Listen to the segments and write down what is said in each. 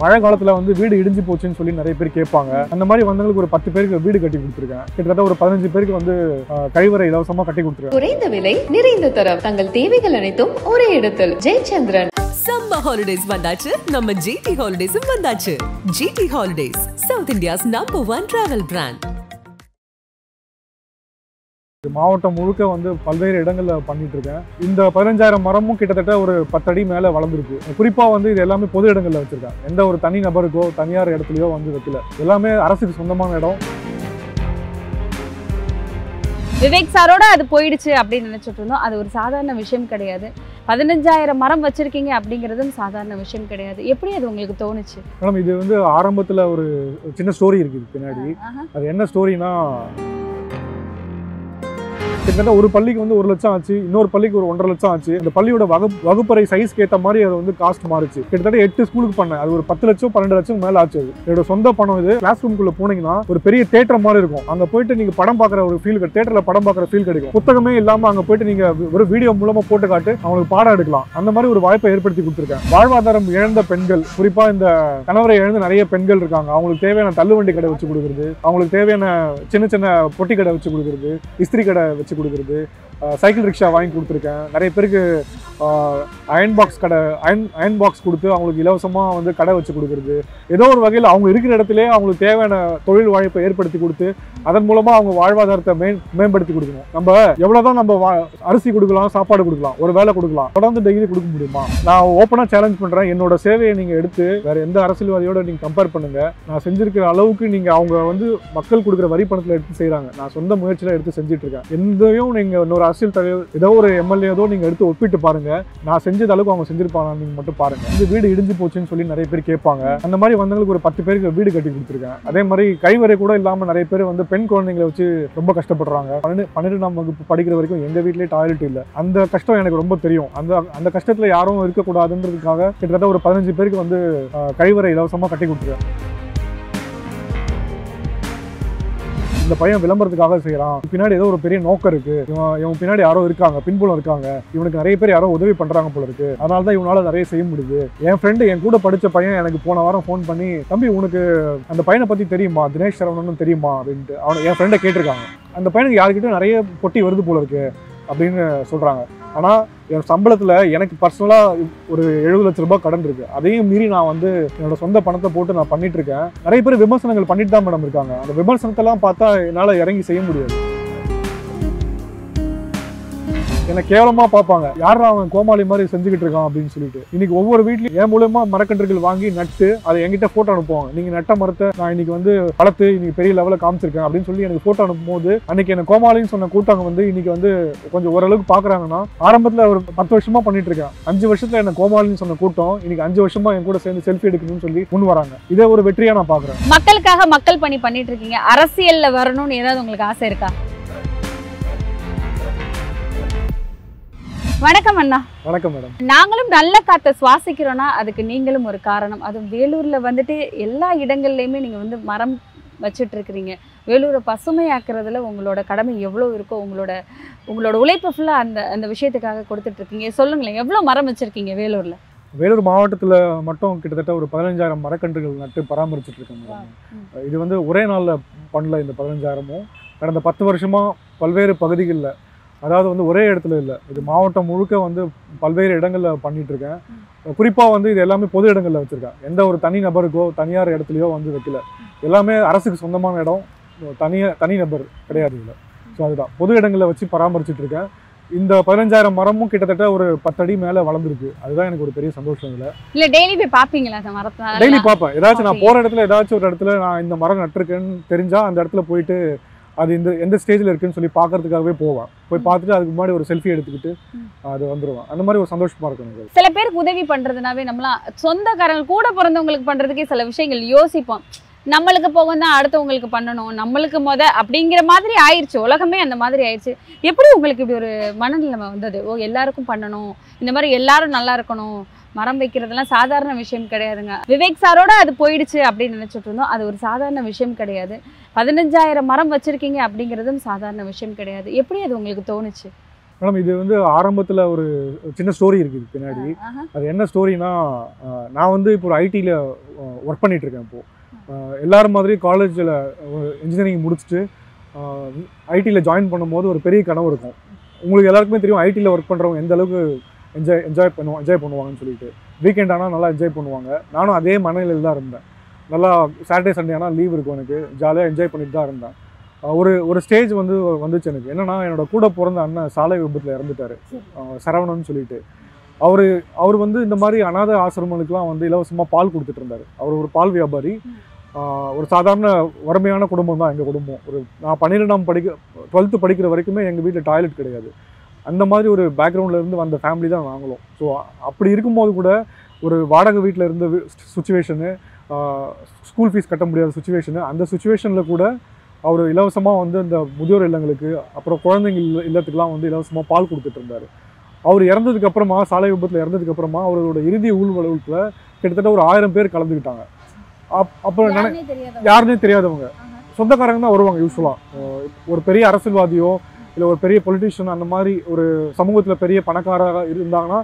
மழை காலத்துல வந்து வீடு இடிஞ்சு போச்சுன்னு சொல்லி நிறைய பேர் கேட்பாங்க. அந்த மாதிரி வந்தவங்களுக்கு ஒரு 10 பேருக்கு வீடு கட்டி கொடுத்துருக்கேன். கிட்டத்தட்ட ஒரு 15 பேருக்கு வந்து கழிவறை இலவசமா கட்டி கொடுத்துருக்கேன். குறைந்த விலை நிறைந்த தரம், தங்கள் தேவைகள் அனைத்தும் ஒரே இடத்தில். ஜெயச்சந்திரன். சம்மர் ஹாலிடேஸ் வந்தாச்சு, நம்ம ஜிடி ஹாலிடேஸும் வந்தாச்சு. GT holidays, South India's #1 travel brand. மாவட்டம் முழுக்க வந்து பல்வேறு இடங்கள்ல பண்ணிட்டு இருக்கேன். இந்த 15,000 மரமும் கிட்டத்தட்ட ஒரு 10 அடி மேல வளர்ந்துருக்கு. குறிப்பா வந்து இது எல்லாமே பொது இடங்கள்ல வச்சிருக்கேன். எந்த ஒரு தனி நபருக்கோ தனியார் இடத்துலயோ வந்து வைக்கல. எல்லாமே அரசுக்கு சொந்தமான இடம். விவேக் சாரோட அது போயிடுச்சு அப்படின்னு நினைச்சிட்டு இருந்தோம். அது ஒரு சாதாரண விஷயம் கிடையாது. 15,000 மரம் வச்சிருக்கீங்க அப்படிங்கிறதும் சாதாரண விஷயம் கிடையாது. எப்படி அது உங்களுக்கு தோணுச்சு? மேடம், இது வந்து ஆரம்பத்துல ஒரு சின்ன ஸ்டோரி இருக்குது பின்னாடி. அது என்ன ஸ்டோரினா, கிட்டத்தட்ட ஒரு பள்ளிக்கு வந்து 1 லட்சம் ஆச்சு, இன்னொரு பள்ளிக்கு ஒரு 1.5 லட்சம் ஆச்சு. இந்த பள்ளியோட வகுப்பறை சைஸ்க்கு ஏற்ற மாதிரி அது வந்து காஸ்ட் மாறுச்சு. கிட்டத்தட்ட 8 ஸ்கூலுக்கு பண்ணேன். அது ஒரு 10 லட்சம் 12 லட்சம் மேல ஆச்சு. அது என்னோட சொந்த பணம். இது கிளாஸ் ரூம்குள்ள போனீங்கன்னா ஒரு பெரிய தியேட்டர் மாதிரி இருக்கும். அங்க போயிட்டு நீங்க படம் பார்க்குற ஒரு ஃபீல், தியேட்டர்ல படம் பார்க்குற ஃபீல் கிடைக்கும். புத்தகமே இல்லாம அங்க போயிட்டு நீங்க ஒரு வீடியோ மூலமா போட்டு காட்டு அவங்களுக்கு பாடம் எடுக்கலாம். அந்த மாதிரி ஒரு வாய்ப்பை ஏற்படுத்தி கொடுத்துருக்கேன். வாழ்வாதாரம் இழந்த பெண்கள், குறிப்பா இந்த கணவரை இழந்த நிறைய பெண்கள் இருக்காங்க. அவங்களுக்கு தேவையான தள்ளுவண்டி கடை வச்சு கொடுக்குறது, அவங்களுக்கு தேவையான சின்ன சின்ன பொட்டி கடை வச்சு கொடுக்குறது, இஸ்திரி கடை வச்சு கொடுக்குறது, சைக்கிள் ரிக்ஷா வாங்கி கொடுத்துருக்கேன். நிறைய பேருக்கு அயன் பாக்ஸ் கடை, அயன் பாக்ஸ் கொடுத்து அவங்களுக்கு இலவசமாக வந்து கடை வச்சு கொடுக்குறது. ஏதோ ஒரு வகையில் அவங்க இருக்கிற இடத்துல அவங்களுக்கு தேவையான தொழில் வாய்ப்பை ஏற்படுத்தி கொடுத்து அதன் மூலமாக அவங்க வாழ்வாதாரத்தை மேம்படுத்தி கொடுக்கணும். நம்ம எவ்வளோதான் நம்ம அரிசி கொடுக்கலாம், சாப்பாடு கொடுக்கலாம், ஒரு வேலை கொடுக்கலாம், தொடர்ந்து டெய்லி கொடுக்க முடியுமா? நான் ஓப்பனாக சேலஞ்ச் பண்ணுறேன். என்னோட சேவையை நீங்கள் எடுத்து வேற எந்த அரசியல்வாதியோட நீங்கள் கம்பேர் பண்ணுங்க. நான் செஞ்சிருக்கிற அளவுக்கு நீங்கள் அவங்க வந்து மக்கள் கொடுக்குற வரி பணத்தில் எடுத்து செய்கிறாங்க. நான் சொந்த முயற்சியில் எடுத்து செஞ்சுட்டு இருக்கேன். எந்தையும் நீங்கள் இன்னொரு அரசியல் தலைவர் ஏதோ ஒரு எம்எல்ஏ ஏதோ நீங்கள் எடுத்து ஒப்பிட்டு பாருங்க. நான் செஞ்சது அளவுக்கு அவங்க செஞ்சிருப்பாங்க நீங்க மட்டும் பாருங்க. இந்த வீடு இடிஞ்சு போச்சுன்னு சொல்லி நிறைய பேர் கேட்பாங்க. அந்த மாதிரி வந்தவங்களுக்கு ஒரு 10 பேருக்கு வீடு கட்டி கொடுத்துருக்கேன். அதே மாதிரி கழிவறை கூட இல்லாம நிறைய பேர் வந்து பெண் குழந்தைங்களை வச்சு ரொம்ப கஷ்டப்படுறாங்க. 12ஆம் வகுப்பு படிக்கிற வரைக்கும் எங்க வீட்லயே டாய்லெட் இல்லை. அந்த கஷ்டம் எனக்கு ரொம்ப தெரியும். அந்த கஷ்டத்துல யாரும் இருக்கக்கூடாதுன்றதுக்காக கிட்டத்தட்ட ஒரு 15 பேருக்கு வந்து கழிவறை இலவசமா கட்டி கொடுத்துருக்கேன். இந்த பையன் விளம்பரத்துக்காக செய்யறான், பின்னாடி ஏதோ ஒரு பெரிய நோக்கம் இருக்கு, இவன் பின்னாடி யாரோ இருக்காங்க, பின்புலம் இருக்காங்க, இவனுக்கு நிறைய பேர் யாரோ உதவி பண்றாங்க போல இருக்கு, அதனாலதான் இவனால நிறைய செய்ய முடியுது. என் ஃப்ரெண்டு, என் கூட படிச்ச பையன் எனக்கு போன வாரம் ஃபோன் பண்ணி, தம்பி உனக்கு அந்த பையனை பத்தி தெரியுமா, தினேஷ் சரவணன் தெரியுமா அப்படின்ட்டு என்ன ஃப்ரெண்டை கேட்டிருக்காங்க. அந்த பையனுக்கு யாருக்கிட்ட நிறைய பொட்டி வருது போல இருக்கு அப்படின்னு சொல்றாங்க. ஆனால் என் சம்பளத்தில் எனக்கு பர்சனலாக ஒரு 70 லட்ச ரூபாய் கடன் இருக்குது. அதையும் மீறி நான் வந்து என்னோட சொந்த பணத்தை போட்டு நான் பண்ணிட்டு இருக்கேன். நிறைய பேர் விமர்சனங்கள் பண்ணிட்டு தான் மேடம் இருக்காங்க. அந்த விமர்சனத்தெல்லாம் பார்த்தா என்னால் இறங்கி செய்ய முடியாது. என்னை கேவலமாக பார்ப்பாங்க, யாரா அவன் கோமாளி மாதிரி செஞ்சுக்கிட்டு இருக்கான் அப்படின்னு சொல்லிட்டு. இன்னைக்கு ஒவ்வொரு வீட்லையும் என் மூலமா மரக்கன்றுகள் வாங்கி நட்டு அதை என்கிட்ட ஃபோட்டோ அனுப்புவாங்க. நீங்கள் நட்ட மரத்தை நான் இன்னைக்கு வந்து வளர்த்து இன்னைக்கு பெரிய லெவலில் காமிச்சிருக்கேன் அப்படின்னு சொல்லி எனக்கு ஃபோட்டோ அனுப்பும் போது அன்னைக்கு எனக்கு கோமாளின்னு சொன்ன கூட்டங்க வந்து இன்னைக்கு வந்து கொஞ்சம் ஓரளவுக்கு பார்க்குறாங்கன்னா, ஆரம்பத்தில் ஒரு 10 வருஷமா பண்ணிட்டு இருக்கேன். 5 வருஷத்துல என்ன கோமாளின்னு சொன்ன கூட்டம் இன்னைக்கு 5 வருஷமா என் கூட சேர்ந்து செல்ஃபி எடுக்கணும்னு சொல்லி முன் வராங்க. இதே ஒரு வெற்றியா நான் பார்க்குறேன். மக்களுக்காக மக்கள் பணி பண்ணிட்டு இருக்கீங்க. அரசியல்ல வரணும்னு ஏதாவது உங்களுக்கு ஆசை இருக்கா? வணக்கம் அண்ணா. வணக்கம் மேடம். நாங்களும் நல்ல காற்றை சுவாசிக்கிறோம்னா அதுக்கு நீங்களும் ஒரு காரணம். அதுவும் வேலூர்ல வந்துட்டு எல்லா இடங்கள்லையுமே நீங்க வந்து மரம் வச்சுட்டு இருக்கிறீங்க. வேலூரை பசுமையாக்குறதுல உங்களோட கடமை எவ்வளோ இருக்கோ, உங்களோட உழைப்பு ஃபுல்லா அந்த விஷயத்துக்காக கொடுத்துட்டு இருக்கீங்க. சொல்லுங்களேன், எவ்வளோ மரம் வச்சிருக்கீங்க வேலூர்ல? வேலூர் மாவட்டத்தில் மட்டும் கிட்டத்தட்ட ஒரு 15,000 மரக்கன்றுகள் நட்டு பராமரிச்சுட்டு இருக்கேன். இது வந்து ஒரே நாளில் பண்ணல. இந்த 15,000ம் கடந்த 10 வருஷமா பல்வேறு பகுதிகளில், அதாவது வந்து ஒரே இடத்துல இல்லை, இது மாவட்டம் முழுக்க வந்து பல்வேறு இடங்களில் பண்ணிட்டு இருக்கேன். குறிப்பாக வந்து இது எல்லாமே பொது இடங்களில் வச்சுருக்கேன். எந்த ஒரு தனி நபருக்கோ தனியார் இடத்துலையோ வந்து வைக்கல. எல்லாமே அரசுக்கு சொந்தமான இடம், தனி நபர் கிடையாது இல்லை. ஸோ அதுதான் பொது இடங்களில் வச்சு பராமரிச்சுட்டு இருக்கேன். இந்த 15,000 மரமும் கிட்டத்தட்ட ஒரு 10 அடி மேலே வளர்ந்துருக்கு. அதுதான் எனக்கு ஒரு பெரிய சந்தோஷம். இல்லை டெய்லி போய் பார்ப்பீங்களா அந்த மரத்தை? டெய்லி பார்ப்பேன். ஏதாச்சும் நான் போகிற இடத்துல ஏதாச்சும் ஒரு இடத்துல நான் இந்த மரம் நட்டிருக்கேன்னு தெரிஞ்சால் அந்த இடத்துல போயிட்டு அது எந்த ஸ்டேஜில் இருக்குன்னு சொல்லி பார்க்கறதுக்காகவே போவேன். போய் பார்த்துட்டு அதுக்கு முன்னாடி ஒரு செல்ஃபி எடுத்துக்கிட்டு அது வந்துடுவேன். அந்த மாதிரி ஒரு சந்தோஷமா இருக்கும் எனக்கு. சில பேருக்கு உதவி பண்றதுனாவே நம்மளாம் சொந்தக்காரங்க கூட பிறந்தவங்களுக்கு பண்றதுக்கே சில விஷயங்கள் யோசிப்போம். நம்மளுக்கு போக தான் அடுத்தவங்களுக்கு பண்ணணும், நம்மளுக்கு அப்படிங்கிற மாதிரி ஆயிடுச்சு. உலகமே அந்த மாதிரி ஆயிடுச்சு. எப்படி உங்களுக்கு இப்படி ஒரு மனநிலைமை வந்தது? எல்லாருக்கும் பண்ணணும், இந்த மாதிரி எல்லாரும் நல்லா இருக்கணும், மரம் வைக்கிறதுலாம் சாதாரண விஷயம் கிடையாதுங்க. விவேக் சாரோட அது போயிடுச்சு அப்படின்னு நினைச்சிட்டு இருந்தோம். அது ஒரு சாதாரண விஷயம் கிடையாது. 15,000 மரம் வச்சிருக்கீங்க அப்படிங்கிறதும் சாதாரண விஷயம் கிடையாது. எப்படி அது உங்களுக்கு தோணுச்சு? மேடம் இது வந்து ஆரம்பத்தில் ஒரு சின்ன ஸ்டோரி இருக்குது பின்னாடி. அது என்ன ஸ்டோரினா, நான் வந்து இப்போ ஒரு ஐடியில் ஒர்க் பண்ணிகிட்ருக்கேன். இப்போது எல்லாரும் மாதிரி காலேஜில் இன்ஜினியரிங் முடிச்சுட்டு ஐடியில் ஜாயின் பண்ணும்போது ஒரு பெரிய கனவு இருக்கும். உங்களுக்கு எல்லாருக்குமே தெரியும் ஐடியில் ஒர்க் பண்ணுறவங்க எந்த அளவுக்கு என்ஜாய் பண்ணுவாங்கன்னு சொல்லிட்டு. வீக்கெண்ட் ஆனால் நல்லா என்ஜாய் பண்ணுவாங்க. நானும் அதே மனநிலையில் தான் இருந்தேன். நல்லா சாட்டர்டே சண்டே ஆனால் லீவ் இருக்கும், எனக்கு ஜாலியாக என்ஜாய் பண்ணிட்டு தான் இருந்தேன். ஒரு ஸ்டேஜ் வந்துச்சு எனக்கு. என்னென்னா, என்னோட கூட பிறந்த அண்ணன் சாலை விபத்தில் இறந்துட்டார், சரவணன் சொல்லிட்டு. அவர் வந்து இந்த மாதிரி அநாத ஆசிரமங்களுக்குலாம் வந்து இலவசமாக பால் கொடுத்துட்டு இருந்தார். அவர் ஒரு பால் வியாபாரி. ஒரு சாதாரண வறுமையான குடும்பம் தான் எங்கள் குடும்பம். நான் 12th படிக்கிற வரைக்குமே எங்கள் வீட்டில் டாய்லெட் கிடையாது. அந்த மாதிரி ஒரு பேக்ரவுண்டில் இருந்து வந்த ஃபேமிலி தான் நாங்களும். ஸோ அப்படி இருக்கும்போது கூட ஒரு வாடகை வீட்டில் இருந்த சுச்சுவேஷனு, ஸ்கூல் ஃபீஸ் கட்ட முடியாத சுச்சுவேஷனு, அந்த சுச்சுவேஷனில் கூட அவர் இலவசமாக வந்து இந்த முதியோர் இல்லங்களுக்கு, அப்புறம் குழந்தைங்க இல்லத்துக்குலாம் வந்து இலவசமாக பால் கொடுத்துட்டு இருந்தார். அவர் இறந்ததுக்கப்புறமா, சாலை விபத்தில் இறந்ததுக்கப்புறமா, அவரோட இறுதி ஊர்வலத்தில் கிட்டத்தட்ட ஒரு 1000 பேர் கலந்துக்கிட்டாங்க. அப்போ யாருன்னே தெரியாதவங்க, சொந்தக்காரங்க தான் வருவாங்க யூஸ்வலாக. ஒரு பெரிய அரசியல்வாதியோ இல்லை ஒரு பெரிய பொலிட்டிஷியன் அந்த மாதிரி ஒரு சமூகத்தில் பெரிய பணக்காரராக இருந்தாங்கன்னா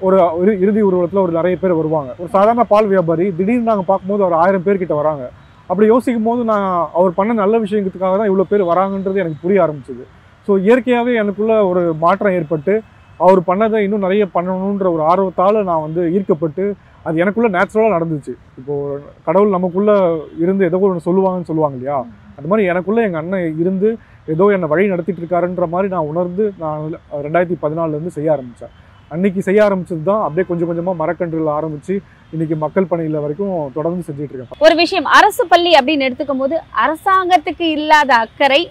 ஒரு இறுதி ஊர்வலத்தில் ஒரு நிறைய பேர் வருவாங்க. ஒரு சாதாரண பால் வியாபாரி திடீர்னு நாங்கள் பார்க்கும்போது ஒரு 1000 பேர்கிட்ட வராங்க. அப்படி யோசிக்கும் போது நான் அவர் பண்ண நல்ல விஷயத்துக்காக தான் இவ்வளோ பேர் வராங்கன்றது எனக்கு புரிய ஆரம்பிச்சுது. ஸோ இயற்கையாகவே எனக்குள்ள ஒரு மாற்றம் ஏற்பட்டு அவர் பண்ணதை இன்னும் நிறைய பண்ணணுன்ற ஒரு ஆர்வத்தால் நான் வந்து ஈர்க்கப்பட்டு அது எனக்குள்ளே நேச்சுரலாக நடந்துச்சு. இப்போது கடவுள் நமக்குள்ளே இருந்து ஏதோ ஒன்று சொல்லுவாங்க இல்லையா, அந்த மாதிரி எனக்குள்ளே எங்கள் அண்ணன் இருந்து ஏதோ என்னை வழி நடத்திட்டு இருக்காருன்ற மாதிரி நான் உணர்ந்து நான் 2014 செய்ய ஆரம்பித்தேன். அன்றைக்கி செய்ய ஆரம்பிச்சது தான் அப்படியே கொஞ்சம் கொஞ்சமாக மரக்கன்றுகள் ஆரம்பித்து இன்றைக்கி மக்கள் பணியில் வரைக்கும் தொடர்ந்து செஞ்சுட்டு இருக்கேன். ஒரு விஷயம், அரசு பள்ளி அப்படின்னு எடுத்துக்கும் போது அரசாங்கத்துக்கு இல்லாத அக்கறை,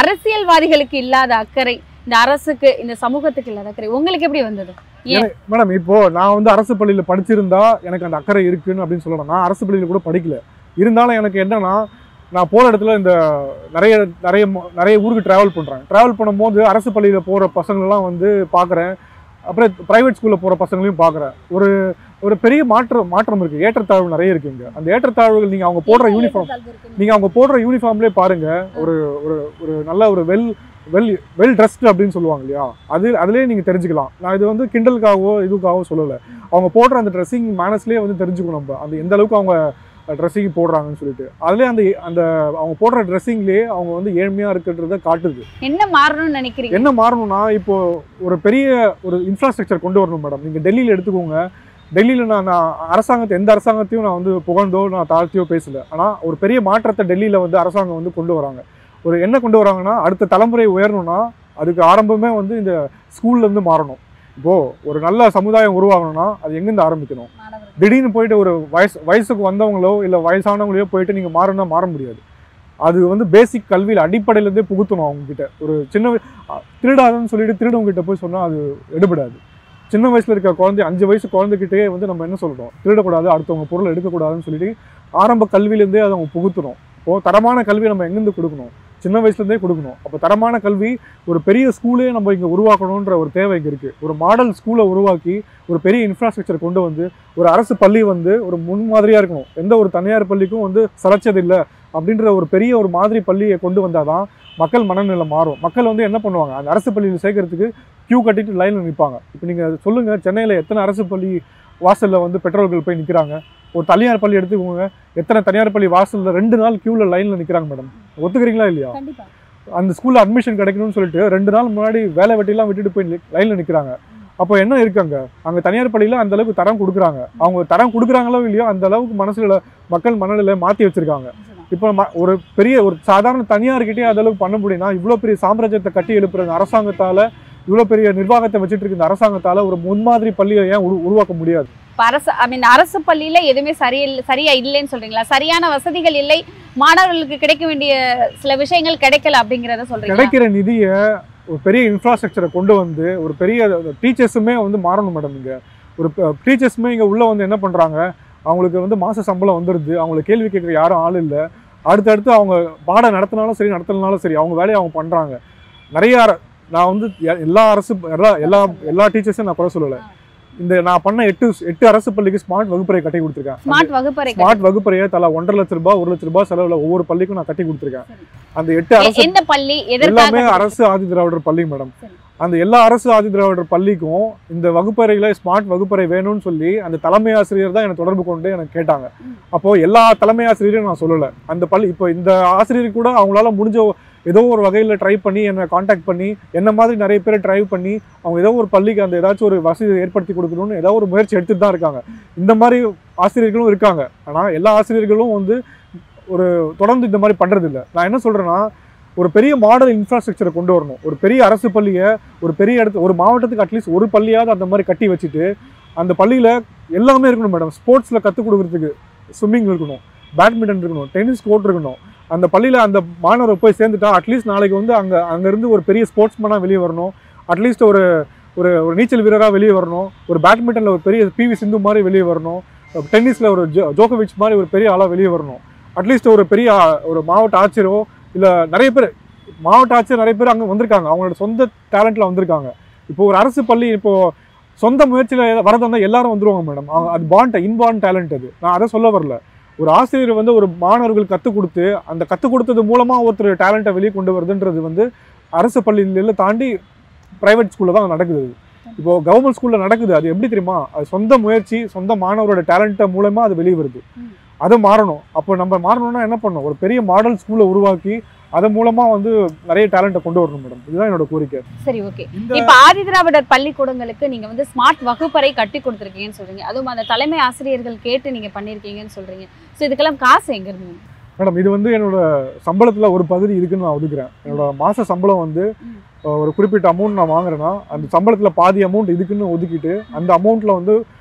அரசியல்வாதிகளுக்கு இல்லாத அக்கறை, இந்த அரசுக்கு இந்த சமூகத்துக்கு இல்லாத அக்கறை உங்களுக்கு எப்படி வந்தது? மேடம் இப்போ நான் வந்து அரசு பள்ளியில் படிச்சிருந்தா எனக்கு அந்த அக்கறை இருக்குன்னு அப்படின்னு சொல்லணும். நான் அரசு பள்ளியில் கூட படிக்கல. இருந்தாலும் எனக்கு என்னன்னா, நான் போகிற இடத்துல இந்த நிறைய ஊருக்கு ட்ராவல் பண்ணும்போது அரசு பள்ளியில் போகிற பசங்களெலாம் வந்து பார்க்குறேன். அப்புறம் ப்ரைவேட் ஸ்கூலில் போகிற பசங்களையும் பார்க்குறேன். ஒரு பெரிய மாற்றம் இருக்குது. ஏற்றத்தாழ்வு நிறைய இருக்குங்க. அந்த ஏற்றத்தாழ்வுகள் நீங்கள் அவங்க போடுற யூனிஃபார்ம்லேயே பாருங்கள். ஒரு நல்ல ஒரு வெல் ட்ரெஸ்டு அப்படின்னு சொல்லுவாங்க இல்லையா, அதுலேயே நீங்கள் தெரிஞ்சுக்கலாம். நான் இது வந்து கிண்டலுக்காகவோ இதுக்காகவோ சொல்லலை. அவங்க போடுற அந்த ட்ரெஸ்ஸிங் மேனஸ்லேயே வந்து தெரிஞ்சுக்கணும் நம்ம அந்த எந்த அளவுக்கு அவங்க ட்ரெஸ்ஸிங் போடுறாங்கன்னு சொல்லிட்டு. அதுலேயே அந்த அவங்க போடுற ட்ரெஸ்ஸிங்லேயே அவங்க வந்து ஏழ்மையாக இருக்கிறத காட்டுது. என்ன மாறணும்னு நினைக்கிறீங்க? என்ன மாறணும்னா, இப்போ ஒரு பெரிய ஒரு இன்ஃப்ராஸ்ட்ரக்சர் கொண்டு வரணும் மேடம். நீங்கள் டெல்லியில் எடுத்துக்கோங்க. டெல்லியில் நான் எந்த அரசாங்கத்தையும் நான் வந்து புகழ்ந்தோ நான் தாழ்த்தியோ பேசலை. ஆனால் ஒரு பெரிய மாற்றத்தை டெல்லியில் வந்து அரசாங்கம் வந்து கொண்டு வராங்க. என்ன கொண்டு வராங்கன்னா, அடுத்த தலைமுறை உயரணும்னா அதுக்கு ஆரம்பமே வந்து இந்த ஸ்கூல்லேருந்து மாறணும். இப்போது ஒரு நல்ல சமுதாயம் உருவாகணும்னா அது எங்கேருந்து ஆரம்பிக்கணும்? திடீர்னு போயிட்டு ஒரு வயசுக்கு வந்தவங்களோ இல்லை வயசானவங்களையோ போயிட்டு நீங்கள் மாற முடியாது. அது வந்து பேசிக் கல்வியில் அடிப்படையிலேருந்தே புகுத்தணும் அவங்கக்கிட்ட. ஒரு சின்ன திருடாதுன்னு சொல்லிட்டு திருடவங்ககிட்ட போய் சொன்னால் அது எடுபடாது. சின்ன வயசில் இருக்க குழந்தை 5 வயசு குழந்தைகிட்டே வந்து நம்ம என்ன சொல்கிறோம், திருடக்கூடாது, அடுத்தவங்க பொருளை எடுக்கக்கூடாதுன்னு சொல்லிட்டு ஆரம்ப கல்வியிலேருந்தே அதை அவங்க புகுத்தணும். இப்போது தரமான கல்வியை நம்ம எங்கேருந்து கொடுக்கணும்? சின்ன வயசுலேருந்தே கொடுக்கணும். அப்போ தரமான கல்வி ஒரு பெரிய ஸ்கூலே நம்ம இங்கே உருவாக்கணுன்ற ஒரு தேவை இங்கே இருக்குது. ஒரு மாடல் ஸ்கூலை உருவாக்கி ஒரு பெரிய இன்ஃப்ராஸ்ட்ரக்சர் கொண்டு வந்து ஒரு அரசு பள்ளி வந்து ஒரு முன்மாதிரியாக இருக்கணும். எந்த ஒரு தனியார் பள்ளிக்கும் வந்து சளைச்சதில்லை அப்படின்ற ஒரு பெரிய ஒரு மாதிரி பள்ளியை கொண்டு வந்தால் தான் மக்கள் மனநிலை மாறும். மக்கள் வந்து என்ன பண்ணுவாங்க, அந்த அரசு பள்ளியில் சேர்க்கறதுக்கு கியூ கட்டிட்டு லைனில் நிற்பாங்க. இப்போ நீங்கள் சொல்லுங்கள், சென்னையில் எத்தனை அரசு பள்ளி வாசலில் வந்து பெற்றோர்கள் போய் நிற்கிறாங்க? ஒரு தனியார் பள்ளி எடுத்துக்கோங்க, எத்தனை தனியார் பள்ளி வாசலில் 2 நாள் கியூவில் லைனில் நிற்கிறாங்க மேடம். ஒத்துக்கிறீங்களா இல்லையா? அந்த ஸ்கூலில் அட்மிஷன் கிடைக்கணும்னு சொல்லிட்டு 2 நாள் முன்னாடி வேலை வெட்டிலாம் விட்டுட்டு போய் லைனில் நிற்கிறாங்க. அப்போ என்ன இருக்காங்க, அங்கே தனியார் பள்ளியில் அந்த அளவுக்கு தரம் கொடுக்குறாங்க. அவங்க தரம் கொடுக்குறாங்களோ இல்லையோ அந்த அளவுக்கு மனசில் மக்கள் மனநிலை மாற்றி வச்சுருக்காங்க. இப்போ ஒரு சாதாரண தனியார்கிட்டே அந்த அளவுக்கு பண்ண முடியும்னா, இவ்வளோ பெரிய சாம்ராஜ்யத்தை கட்டி எழுப்புற அரசாங்கத்தால், இவ்வளோ பெரிய நிர்வாகத்தை வச்சுட்டு இருக்க இந்த அரசாங்கத்தால் ஒரு முன்மாதிரி பள்ளியை ஏன் உருவாக்க முடியாது? அரசு பள்ளியில எதுவுமே சரியா இல்லைன்னு சொல்றீங்களா? சரியான வசதிகள் இல்லை, மாணவர்களுக்கு கிடைக்க வேண்டிய சில விஷயங்கள் கிடைக்கல அப்படிங்கிறத சொல்றீங்க. கிடைக்கிற நிதியை ஒரு பெரிய இன்ஃப்ராஸ்ட்ரக்சரை கொண்டு வந்து ஒரு பெரிய டீச்சர்ஸுமே வந்து மாறணும் மேடம். இங்கே ஒரு டீச்சர்ஸுமே இங்கே உள்ளே வந்து என்ன பண்ணுறாங்க, அவங்களுக்கு வந்து மாத சம்பளம் வந்துடுது, அவங்களுக்கு கேள்வி கேட்குற யாரும் ஆள் இல்லை. அடுத்தடுத்து அவங்க பாடம் நடத்தினாலும் சரி நடத்தினாலும் சரி அவங்க வேலையை அவங்க பண்ணுறாங்க. நிறையா நான் வந்து எல்லா டீச்சர்ஸையும் நான் குறை சொல்லலை. இந்த நான் பண்ண 8 அரசு பள்ளிக்கு ஸ்மார்ட் வகுப்பறை கட்டி கொடுத்துருக்கேன். ஸ்மார்ட் வகுப்பறையை தலா 1.5 லட்ச ரூபாய் 1 லட்ச ரூபாய் செலவுல ஒவ்வொரு பள்ளிக்கும் நான் கட்டி கொடுத்துருக்கேன். அந்த 8 அரசு பள்ளி எல்லாமே அரசு ஆதி திராவிடர் பள்ளி மேடம். அந்த எல்லா அரசு ஆதி திராவிடர் பள்ளிக்கும் இந்த வகுப்பறையில் ஸ்மார்ட் வகுப்பறை வேணும்னு சொல்லி அந்த தலைமை ஆசிரியர் தான் என்னை தொடர்பு கொண்டு எனக்கு கேட்டாங்க. அப்போது எல்லா தலைமை ஆசிரியரையும் நான் சொல்லலை. அந்த பள்ளி இப்போ இந்த ஆசிரியர் கூட அவங்களால முடிஞ்ச ஏதோ ஒரு வகையில் ட்ரை பண்ணி என்னை காண்டாக்ட் பண்ணி என்ன மாதிரி நிறைய பேரை ட்ரை பண்ணி அவங்க ஏதோ ஒரு பள்ளிக்கு அந்த ஏதாச்சும் ஒரு வசதி ஏற்படுத்தி கொடுக்கணும்னு ஏதோ ஒரு முயற்சி எடுத்துகிட்டு தான் இருக்காங்க. இந்த மாதிரி ஆசிரியர்களும் இருக்காங்க. ஆனால் எல்லா ஆசிரியர்களும் வந்து ஒரு தொடர்ந்து இந்த மாதிரி பண்ணுறதில்ல. நான் என்ன சொல்கிறேன்னா, ஒரு பெரிய மாடல் இன்ஃப்ராஸ்ட்ரக்சரை கொண்டு வரணும். ஒரு பெரிய அரசு பள்ளியை ஒரு பெரிய இடத்து ஒரு மாவட்டத்துக்கு அட்லீஸ்ட் ஒரு பள்ளியாவது அந்த மாதிரி கட்டி வச்சுட்டு அந்த பள்ளியில் எல்லாமே இருக்கணும் மேடம். ஸ்போர்ட்ஸில் கற்றுக் கொடுக்குறதுக்கு ஸ்விம்மிங் இருக்கணும், பேட்மிண்டன் இருக்கணும், டென்னிஸ் கோர்ட் இருக்கணும். அந்த பள்ளியில் அந்த மாணவரை போய் சேர்ந்துட்டா அட்லீஸ்ட் நாளைக்கு வந்து அங்கேருந்து ஒரு பெரிய ஸ்போர்ட்ஸ்மேனாக வெளியே வரணும், அட்லீஸ்ட் ஒரு ஒரு ஒரு நீச்சல் வீரராக வெளியே வரணும், ஒரு பேட்மிண்டனில் ஒரு பெரிய பிவி சிந்து மாதிரி வெளியே வரணும், டென்னிஸில் ஒரு ஜோகோவிச் மாதிரி ஒரு பெரிய ஆளாக வெளியே வரணும். அட்லீஸ்ட் ஒரு பெரிய ஒரு மாவட்ட ஆட்சியரோ இல்லை நிறைய பேர் மாவட்ட ஆட்சியர் நிறைய பேர் அங்கே வந்திருக்காங்க, அவங்களோட சொந்த டேலண்ட்டில் வந்திருக்காங்க. இப்போ ஒரு அரசு பள்ளி இப்போது சொந்த முயற்சியில் வரது வந்தால் எல்லாரும் வந்துருவாங்க மேடம். அது இன்பார்ன் டேலண்ட். அது நான் அதை சொல்ல வரல. ஒரு ஆசிரியர் வந்து ஒரு மாணவர்களுக்கு கற்றுக் கொடுத்து அந்த கற்றுக் கொடுத்தது மூலமாக ஒருத்தர் டேலண்ட்டை வெளியே கொண்டு வருதுன்றது வந்து அரசு பள்ளியில தாண்டி ப்ரைவேட் ஸ்கூலில் தான் நடக்குது. இப்போது கவர்மெண்ட் ஸ்கூலில் நடக்குது. அது எப்படி தெரியுமா? அது சொந்த முயற்சி, சொந்த மாணவரோட டேலண்ட்டை மூலமாக அது வெளியே வருது. அது மாறணும். அப்போ நம்ம மாறணும்னா என்ன பண்ணணும்? ஒரு பெரிய மாடல் ஸ்கூலை உருவாக்கி அதன் மூலமா வந்து நிறைய டேலண்ட்டை கொண்டு வரணும் மேடம். இதுதான் என்னோட கோரிக்கை. சரி, ஓகே. இப்போ ஆதி திராவிடர் பள்ளிக்கூடங்களுக்கு நீங்க வந்து ஸ்மார்ட் வகுப்பறை கட்டி கொடுத்துருக்கீங்கன்னு சொல்றீங்க, அதுவும் அந்த தலைமை ஆசிரியர்கள் கேட்டு நீங்க பண்ணியிருக்கீங்கன்னு சொல்றீங்க. ஸோ இதுக்கெல்லாம் காசு எங்க இருந்து மேடம்? இது வந்து என்னோட சம்பளத்துல ஒரு பகுதி இதுக்குன்னு நான் ஒதுக்குறேன். என்னோட மாச சம்பளம் வந்து ஒரு குறிப்பிட்ட அமௌண்ட் நான் வாங்குறேன்னா அந்த சம்பளத்துல பாதி அமௌண்ட் இதுக்குன்னு ஒதுக்கிட்டு அந்த அமௌண்ட்ல வந்து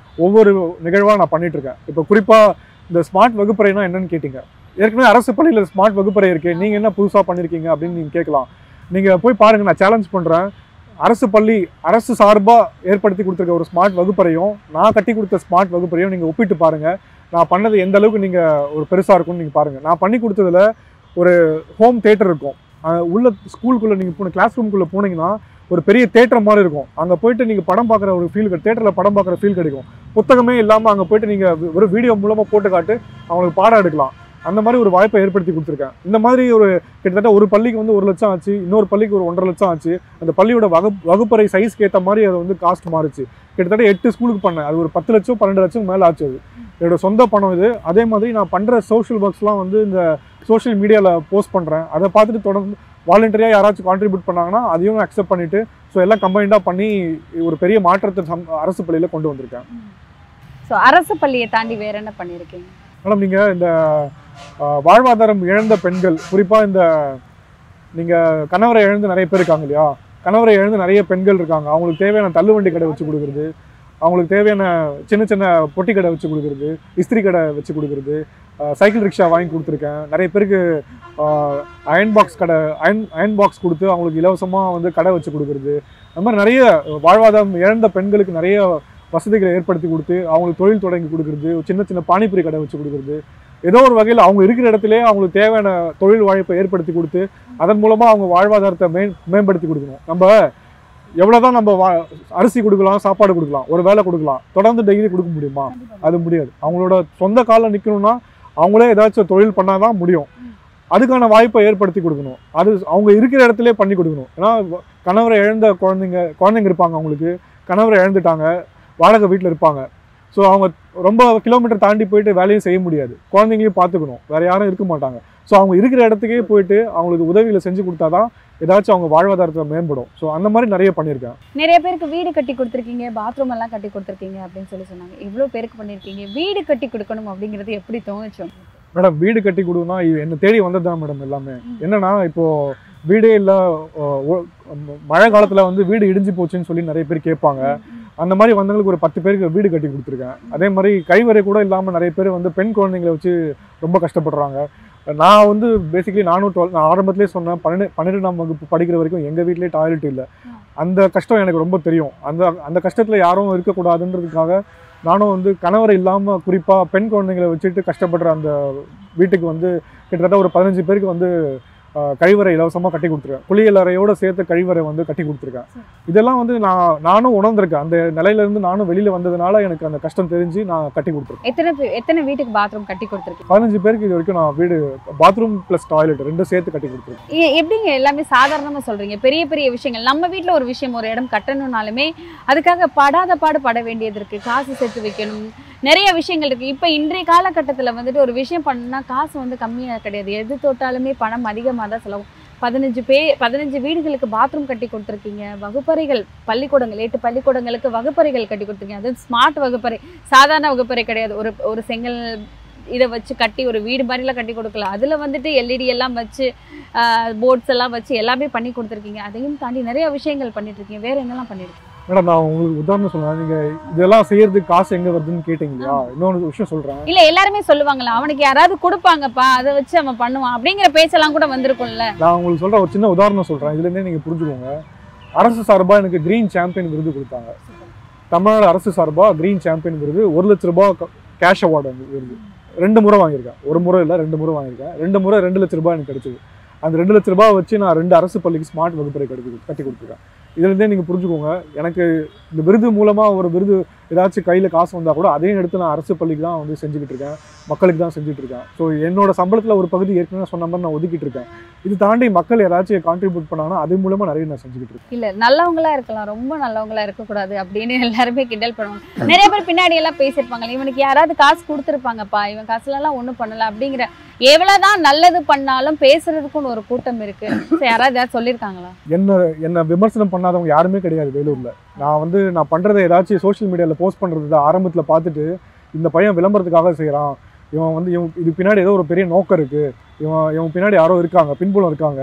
ஒவ்வொரு நிகழ்வாக நான் பண்ணிட்டு இருக்கேன். இப்போ குறிப்பா இந்த ஸ்மார்ட் வகுப்பறைனா என்னன்னு கேட்டீங்க. ஏற்கனவே அரசு பள்ளியில் ஸ்மார்ட் வகுப்பறை இருக்குது, நீங்கள் என்ன புதுசாக பண்ணியிருக்கீங்க அப்படின்னு நீங்கள் கேட்கலாம். நீங்கள் போய் பாருங்கள், நான் சேலஞ்ச் பண்ணுறேன். அரசு பள்ளி அரசு சார்பாக ஏற்படுத்தி கொடுத்துருக்க ஒரு ஸ்மார்ட் வகுப்பறையும் நான் கட்டி கொடுத்த ஸ்மார்ட் வகுப்பறையும் நீங்கள் ஒப்பிட்டு பாருங்கள். நான் பண்ணது எந்த அளவுக்கு நீங்கள் ஒரு பெருசாக இருக்கும்னு நீங்கள் பாருங்கள். நான் பண்ணி கொடுத்ததில் ஒரு ஹோம் தேட்டர் இருக்கும். உள்ள ஸ்கூலுக்குள்ளே நீங்கள் கிளாஸ் ரூம்குள்ளே போனீங்கன்னா ஒரு பெரிய தேட்டர் மாதிரி இருக்கும். அங்கே போயிட்டு நீங்கள் படம் பார்க்குற ஒரு ஃபீல் தேட்டரில் படம் பார்க்குற ஃபீல் கிடைக்கும். புத்தகமே இல்லாமல் அங்கே போயிட்டு நீங்கள் ஒரு வீடியோ மூலமாக போட்டு காட்டு அவங்களுக்கு பாடம் எடுக்கலாம். அந்த மாதிரி ஒரு வாய்ப்பை ஏற்படுத்தி கொடுத்துருக்கேன். இந்த மாதிரி ஒரு கிட்டத்தட்ட ஒரு பள்ளிக்கு வந்து 1 லட்சம் ஆச்சு, இன்னொரு பள்ளிக்கு ஒரு 1.5 லட்சம் ஆச்சு. அந்த பள்ளியோட வகுப்பறை சைஸ்க்கு ஏற்ற மாதிரி அதை வந்து காஸ்ட் மாறுச்சு. கிட்டத்தட்ட 8 ஸ்கூலுக்கு பண்ணேன். அது ஒரு 10 லட்சம் 12 லட்சம் மேலே ஆச்சு. அது என்னோட சொந்த பணம் இது. அதே மாதிரி நான் பண்ணுற சோஷியல் ஒர்க்ஸ்லாம் வந்து இந்த சோஷியல் மீடியாவில் போஸ்ட் பண்ணுறேன். அதை பார்த்துட்டு தொடர்ந்து வாலண்டியராக யாராச்சும் கான்ட்ரிபியூட் பண்ணாங்கன்னா அதையும் அக்செப்ட் பண்ணிவிட்டு ஸோ எல்லாம் கம்பைண்டாக பண்ணி ஒரு பெரிய மாற்றத்தை அரசு பள்ளியில் கொண்டு வந்திருக்கேன். ஸோ அரசு பள்ளியை தாண்டி வேற என்ன பண்ணியிருக்கீங்க மேடம்? நீங்கள் இந்த வாழ்வாதாரம் இழந்த பெண்கள், குறிப்பாக இந்த நீங்கள் கணவரை இழந்து நிறைய பேர் இருக்காங்க இல்லையா? கணவரை இழந்து நிறைய பெண்கள் இருக்காங்க. அவங்களுக்கு தேவையான தள்ளுவண்டி கடை வச்சு கொடுக்குறது, அவங்களுக்கு தேவையான சின்ன சின்ன பொட்டி கடை வச்சு கொடுக்குறது, இஸ்திரி கடை வச்சு கொடுக்குறது, சைக்கிள் ரிக்ஷா வாங்கி கொடுத்துருக்கேன். நிறைய பேருக்கு அயன் பாக்ஸ் கொடுத்து அவங்களுக்கு இலவசமாக வந்து கடை வச்சு கொடுக்குறது. அந்த மாதிரி நிறைய வாழ்வாதாரம் இழந்த பெண்களுக்கு நிறைய வசதிகளை ஏற்படுத்தி கொடுத்து அவங்களுக்கு தொழில் தொடங்கி கொடுக்குறது, சின்ன சின்ன பானிபூரி கடை வச்சு கொடுக்குறது, ஏதோ ஒரு வகையில் அவங்க இருக்கிற இடத்துலேயே அவங்களுக்கு தேவையான தொழில் வாய்ப்பை ஏற்படுத்தி கொடுத்து அதன் மூலமாக அவங்க வாழ்வாதாரத்தை மேம்படுத்தி கொடுக்கணும். நம்ம எவ்வளோதான் நம்ம அரிசி கொடுக்கலாம், சாப்பாடு கொடுக்கலாம், ஒரு வேலை கொடுக்கலாம், தொடர்ந்து டெய்லி கொடுக்க முடியுமா? அது முடியாது. அவங்களோட சொந்த காலில் நிற்கணும்னா அவங்களே ஏதாச்சும் தொழில் பண்ணால் தான் முடியும். அதுக்கான வாய்ப்பை ஏற்படுத்தி கொடுக்கணும். அது அவங்க இருக்கிற இடத்துலேயே பண்ணி கொடுக்கணும். ஏன்னா கணவரை இழந்த குழந்தைங்க இருப்பாங்க, அவங்களுக்கு கணவரை இழந்துட்டாங்க, வாடகை வீட்டில் இருப்பாங்க. ஸோ அவங்க ரொம்ப கிலோமீட்டர் தாண்டி போயிட்டு வேலையும் செய்ய முடியாது, குழந்தைங்களையும் பார்த்துக்கணும், வேறு யாரும் இருக்க மாட்டாங்க. ஸோ அவங்க இருக்கிற இடத்துக்கே போயிட்டு அவங்களுக்கு உதவிகளை செஞ்சு கொடுத்தா தான் ஏதாச்சும் அவங்க வாழ்வாதாரத்தை மேம்படும். ஸோ அந்த மாதிரி நிறைய பண்ணியிருக்கேன். நிறைய பேருக்கு வீடு கட்டி கொடுத்துருக்கீங்க, பாத்ரூம் எல்லாம் கட்டி கொடுத்துருக்கீங்க அப்படின்னு சொன்னாங்க. இவ்வளோ பேருக்கு பண்ணியிருக்கீங்க, வீடு கட்டி கொடுக்கணும் அப்படிங்கிறது எப்படி தோணுச்சு மேடம்? வீடு கட்டி கொடுக்கணும்னா என்னை தேடி வந்தது தான் மேடம். எல்லாமே என்னன்னா, இப்போது வீடே இல்லை, மழை காலத்தில் வந்து வீடு இடிஞ்சு போச்சுன்னு சொல்லி நிறைய பேர் கேட்பாங்க. அந்த மாதிரி வந்தவங்களுக்கு ஒரு 10 பேருக்கு வீடு கட்டி கொடுத்துருக்கேன். அதே மாதிரி கைவரை கூட இல்லாமல் நிறைய பேர் வந்து பெண் குழந்தைங்களை வச்சு ரொம்ப கஷ்டப்படுறாங்க. நான் வந்து பேசிக்கலி நான் ஆரம்பத்திலே சொன்னேன், 12ஆம் வகுப்பு படிக்கிற வரைக்கும் எங்கள் வீட்டிலே டாய்லெட் இல்லை. அந்த கஷ்டம் எனக்கு ரொம்ப தெரியும். அந்த கஷ்டத்தில் யாரும் இருக்கக்கூடாதுன்றதுக்காக நானும் வந்து கணவரை இல்லாமல் குறிப்பாக பெண் குழந்தைங்களை வச்சுட்டு கஷ்டப்படுற அந்த வீட்டுக்கு வந்து கிட்டத்தட்ட ஒரு 15 பேருக்கு வந்து கழிவறை இலவசமாக கட்டி கொடுத்துருக்கேன். குளியலறையோட சேர்த்து கழிவறை வந்து கட்டி கொடுத்துருக்கேன். இதெல்லாம் வந்து நானும் உணர்ந்திருக்கேன். அந்த நிலையிலேருந்து நானும் வெளியில் வந்ததுனால எனக்கு அந்த கஷ்டம் தெரிஞ்சு நான் கட்டி கொடுத்துருக்கேன். எத்தனை வீட்டுக்கு பாத்ரூம் கட்டி கொடுத்துருக்கீங்க? 15 பேருக்கு இது வரைக்கும் நான் வீடு பாத்ரூம் ப்ளஸ் டாய்லெட் 2 சேர்த்து கட்டி கொடுத்துருக்கேன். எப்படிங்க எல்லாமே சாதாரணமாக சொல்கிறீங்க? பெரிய பெரிய விஷயங்கள் நம்ம வீட்டில் ஒரு விஷயம் ஒரு இடம் கட்டணும்னாலுமே அதுக்காக படாத பாடு பட வேண்டியது இருக்குது. காசு சேர்த்து வைக்கணும், நிறைய விஷயங்கள் இருக்குது. இப்போ இன்றைய காலகட்டத்தில் வந்துட்டு ஒரு விஷயம் பண்ணணும்னா காசு வந்து கம்மியாக கிடையாது. எது தொட்டாலுமே பணம் அதிகமாக தான் செலவும். 15 வீடுகளுக்கு பாத்ரூம் கட்டி கொடுத்துருக்கீங்க. வகுப்பறைகள், பள்ளிக்கூடங்கள் 8 பள்ளிக்கூடங்களுக்கு வகுப்பறைகள் கட்டி கொடுத்துருக்கீங்க. அது ஸ்மார்ட் வகுப்பறை, சாதாரண வகுப்பறை கிடையாது. ஒரு செங்கல் இதை வச்சு கட்டி ஒரு வீடு மாதிரிலாம் கட்டி கொடுக்கல. அதில் வந்துட்டு எல்இடி எல்லாம் வச்சு போர்ட்ஸ் எல்லாம் வச்சு எல்லாமே பண்ணி கொடுத்துருக்கீங்க. அதையும் தாண்டி நிறைய விஷயங்கள் பண்ணிட்டு இருக்கீங்க. வேற என்னெல்லாம் பண்ணிருக்கீங்க? மேடம், நான் உங்களுக்கு உதாரணம் சொல்றேன். நீங்க இதெல்லாம் செய்யறதுக்கு காசு எங்க வருதுன்னு கேட்டீங்க இல்லையா? இன்னொரு விஷயம் சொல்றேன். இல்ல எல்லாருமே சொல்லுவாங்களா, அவனுக்கு யாராவது கொடுப்பாங்கப்பா, அதை வச்சு அவன் பண்ணுவான் அப்படிங்கிற பேச்செல்லாம் கூட வந்திருக்கும்ல. நான் உங்களுக்கு சொல்ற ஒரு சின்ன உதாரணம் சொல்றேன். இதுல இருந்தே நீங்க புரிஞ்சுக்கோங்க. அரசு சார்பா எனக்கு கிரீன் சாம்பியன் விருது கொடுத்தாங்க. தமிழ்நாடு அரசு சார்பா கிரீன் சாம்பியன் விருது 1 லட்ச ரூபாய் கேஷ் அவார்டு விருது 2 முறை வாங்கியிருக்கேன். ஒரு முறை இல்லை, 2 முறை வாங்கியிருக்கேன். 2 முறை 2 லட்ச ரூபாய் எனக்கு கிடைச்சது. அந்த 2 லட்ச ரூபாய் வச்சு நான் 2 அரசு பள்ளிக்கு ஸ்மார்ட் வகுப்பறை கட்டி கொடுத்துருக்கேன். இதுலேருந்தே நீங்கள் புரிஞ்சுக்கோங்க, எனக்கு இந்த விருது மூலமாக ஒரு விருது ஏதாச்சும் கையில் காசு வந்தால் கூட அதையும் எடுத்து நான் அரசு பள்ளிக்கு தான் வந்து செஞ்சுக்கிட்டு இருக்கேன், மக்களுக்கு தான் செஞ்சுட்டு இருக்கேன். ஸோ என்னோட சம்பளத்தில் ஒரு பகுதி ஏற்கனவே சொன்ன மாதிரி நான் ஒதுக்கிட்டு இருக்கேன். இது தாண்டி மக்கள் யாராச்சும் கான்ட்ரிபியூட் பண்ணாங்கன்னா அது மூலமாக நிறைய நான் செஞ்சுக்கிட்டு இருக்கேன். இல்லை, நல்லவங்களா இருக்கலாம், ரொம்ப நல்லவங்களா இருக்கக்கூடாது அப்படின்னு எல்லாருமே கிண்டல் பண்ணுவாங்க. நிறைய பேர் பின்னாடி எல்லாம் பேசியிருப்பாங்க, இவனுக்கு யாராவது காசு கொடுத்துருப்பாங்கப்பா, இவன் காசுலலாம் ஒன்றும் பண்ணலை அப்படிங்கிற. எவ்வளோதான் நல்லது பண்ணாலும் பேசுறதுக்குன்னு ஒரு கூட்டம் இருக்கு. யாராவது ஏதாவது சொல்லியிருக்காங்களா? என்ன விமர்சனம் பண்ணாதவங்க யாருமே கிடையாது வேலூர்ல. நான் பண்றதை ஏதாச்சும் சோஷியல் மீடியாவில் போஸ்ட் பண்றது ஆரம்பத்தில் பார்த்துட்டு இந்த பையன் விளம்பரத்துக்காக செய்கிறான், இவன் இதுக்கு பின்னாடி ஏதோ ஒரு பெரிய நோக்கம் இருக்கு, இவன் பின்னாடி யாரோ இருக்காங்க, பின்புலம் இருக்காங்க,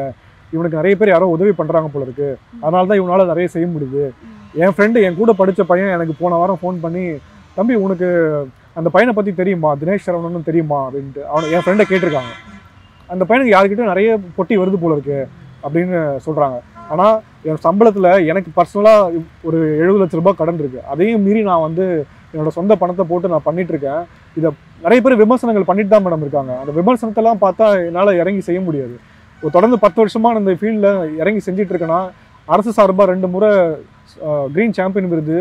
இவனுக்கு நிறைய பேர் யாரோ உதவி பண்றாங்க போல இருக்கு, அதனால தான் இவனால நிறைய செய்ய முடியுது. என் ஃப்ரெண்டு, என் கூட படித்த பையன் எனக்கு போன வாரம் ஃபோன் பண்ணி, தம்பி உனக்கு அந்த பையனை பற்றி தெரியுமா, தினேஷ் சரவணன் தெரியுமா அப்படின்ட்டு என் ஃப்ரெண்டை கேட்டிருக்காங்க. அந்த பையனுக்கு யாருக்கிட்டும் நிறைய பொட்டி வருது போல இருக்கு அப்படின்னு சொல்கிறாங்க. ஆனால் என் சம்பளத்தில் எனக்கு பர்சனலாக ஒரு 70 லட்ச ரூபாய் கடன் இருக்குது. அதையும் மீறி நான் என்னோட சொந்த பணத்தை போட்டு நான் பண்ணிகிட்ருக்கேன். இதை நிறைய பேர் விமர்சனங்கள் பண்ணிட்டு தான் மேடம் இருக்காங்க. அந்த விமர்சனத்தெல்லாம் பார்த்தா என்னால் இறங்கி செய்ய முடியாது. தொடர்ந்து 10 வருஷமாக நான் இந்த ஃபீல்டில் இறங்கி செஞ்சிட்ருக்கேன்னா, அரசு சார்பாக 2 முறை கிரீன் சாம்பியன் விருது,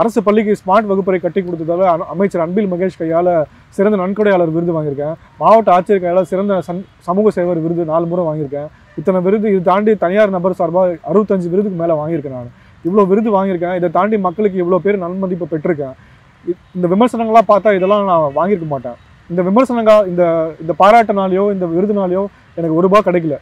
அரசு பள்ளிக்கு ஸ்மார்ட் வகுப்பறை கட்டி கொடுத்ததால அமைச்சர் அன்பில் மகேஷ் கையால் சிறந்த நன்கொடையாளர் விருது வாங்கியிருக்கேன். மாவட்ட ஆட்சியர் கையால் சிறந்த சமூக சேவர் விருது 4 முறை வாங்கியிருக்கேன். இத்தனை விருது, இது தாண்டி தனியார் நபர் சார்பாக 65 விருதுக்கு மேலே வாங்கியிருக்கேன். நான் இவ்வளோ விருது வாங்கியிருக்கேன். இதை தாண்டி மக்களுக்கு இவ்வளோ பேர் நன்மதிப்பை பெற்றிருக்கேன். இந்த விமர்சனங்களாக பார்த்தா இதெல்லாம் நான் வாங்கியிருக்க மாட்டேன். இந்த விமர்சனங்கள், இந்த பாராட்டினாலேயோ இந்த விருதுனாலேயோ எனக்கு ₹1 கிடைக்கல.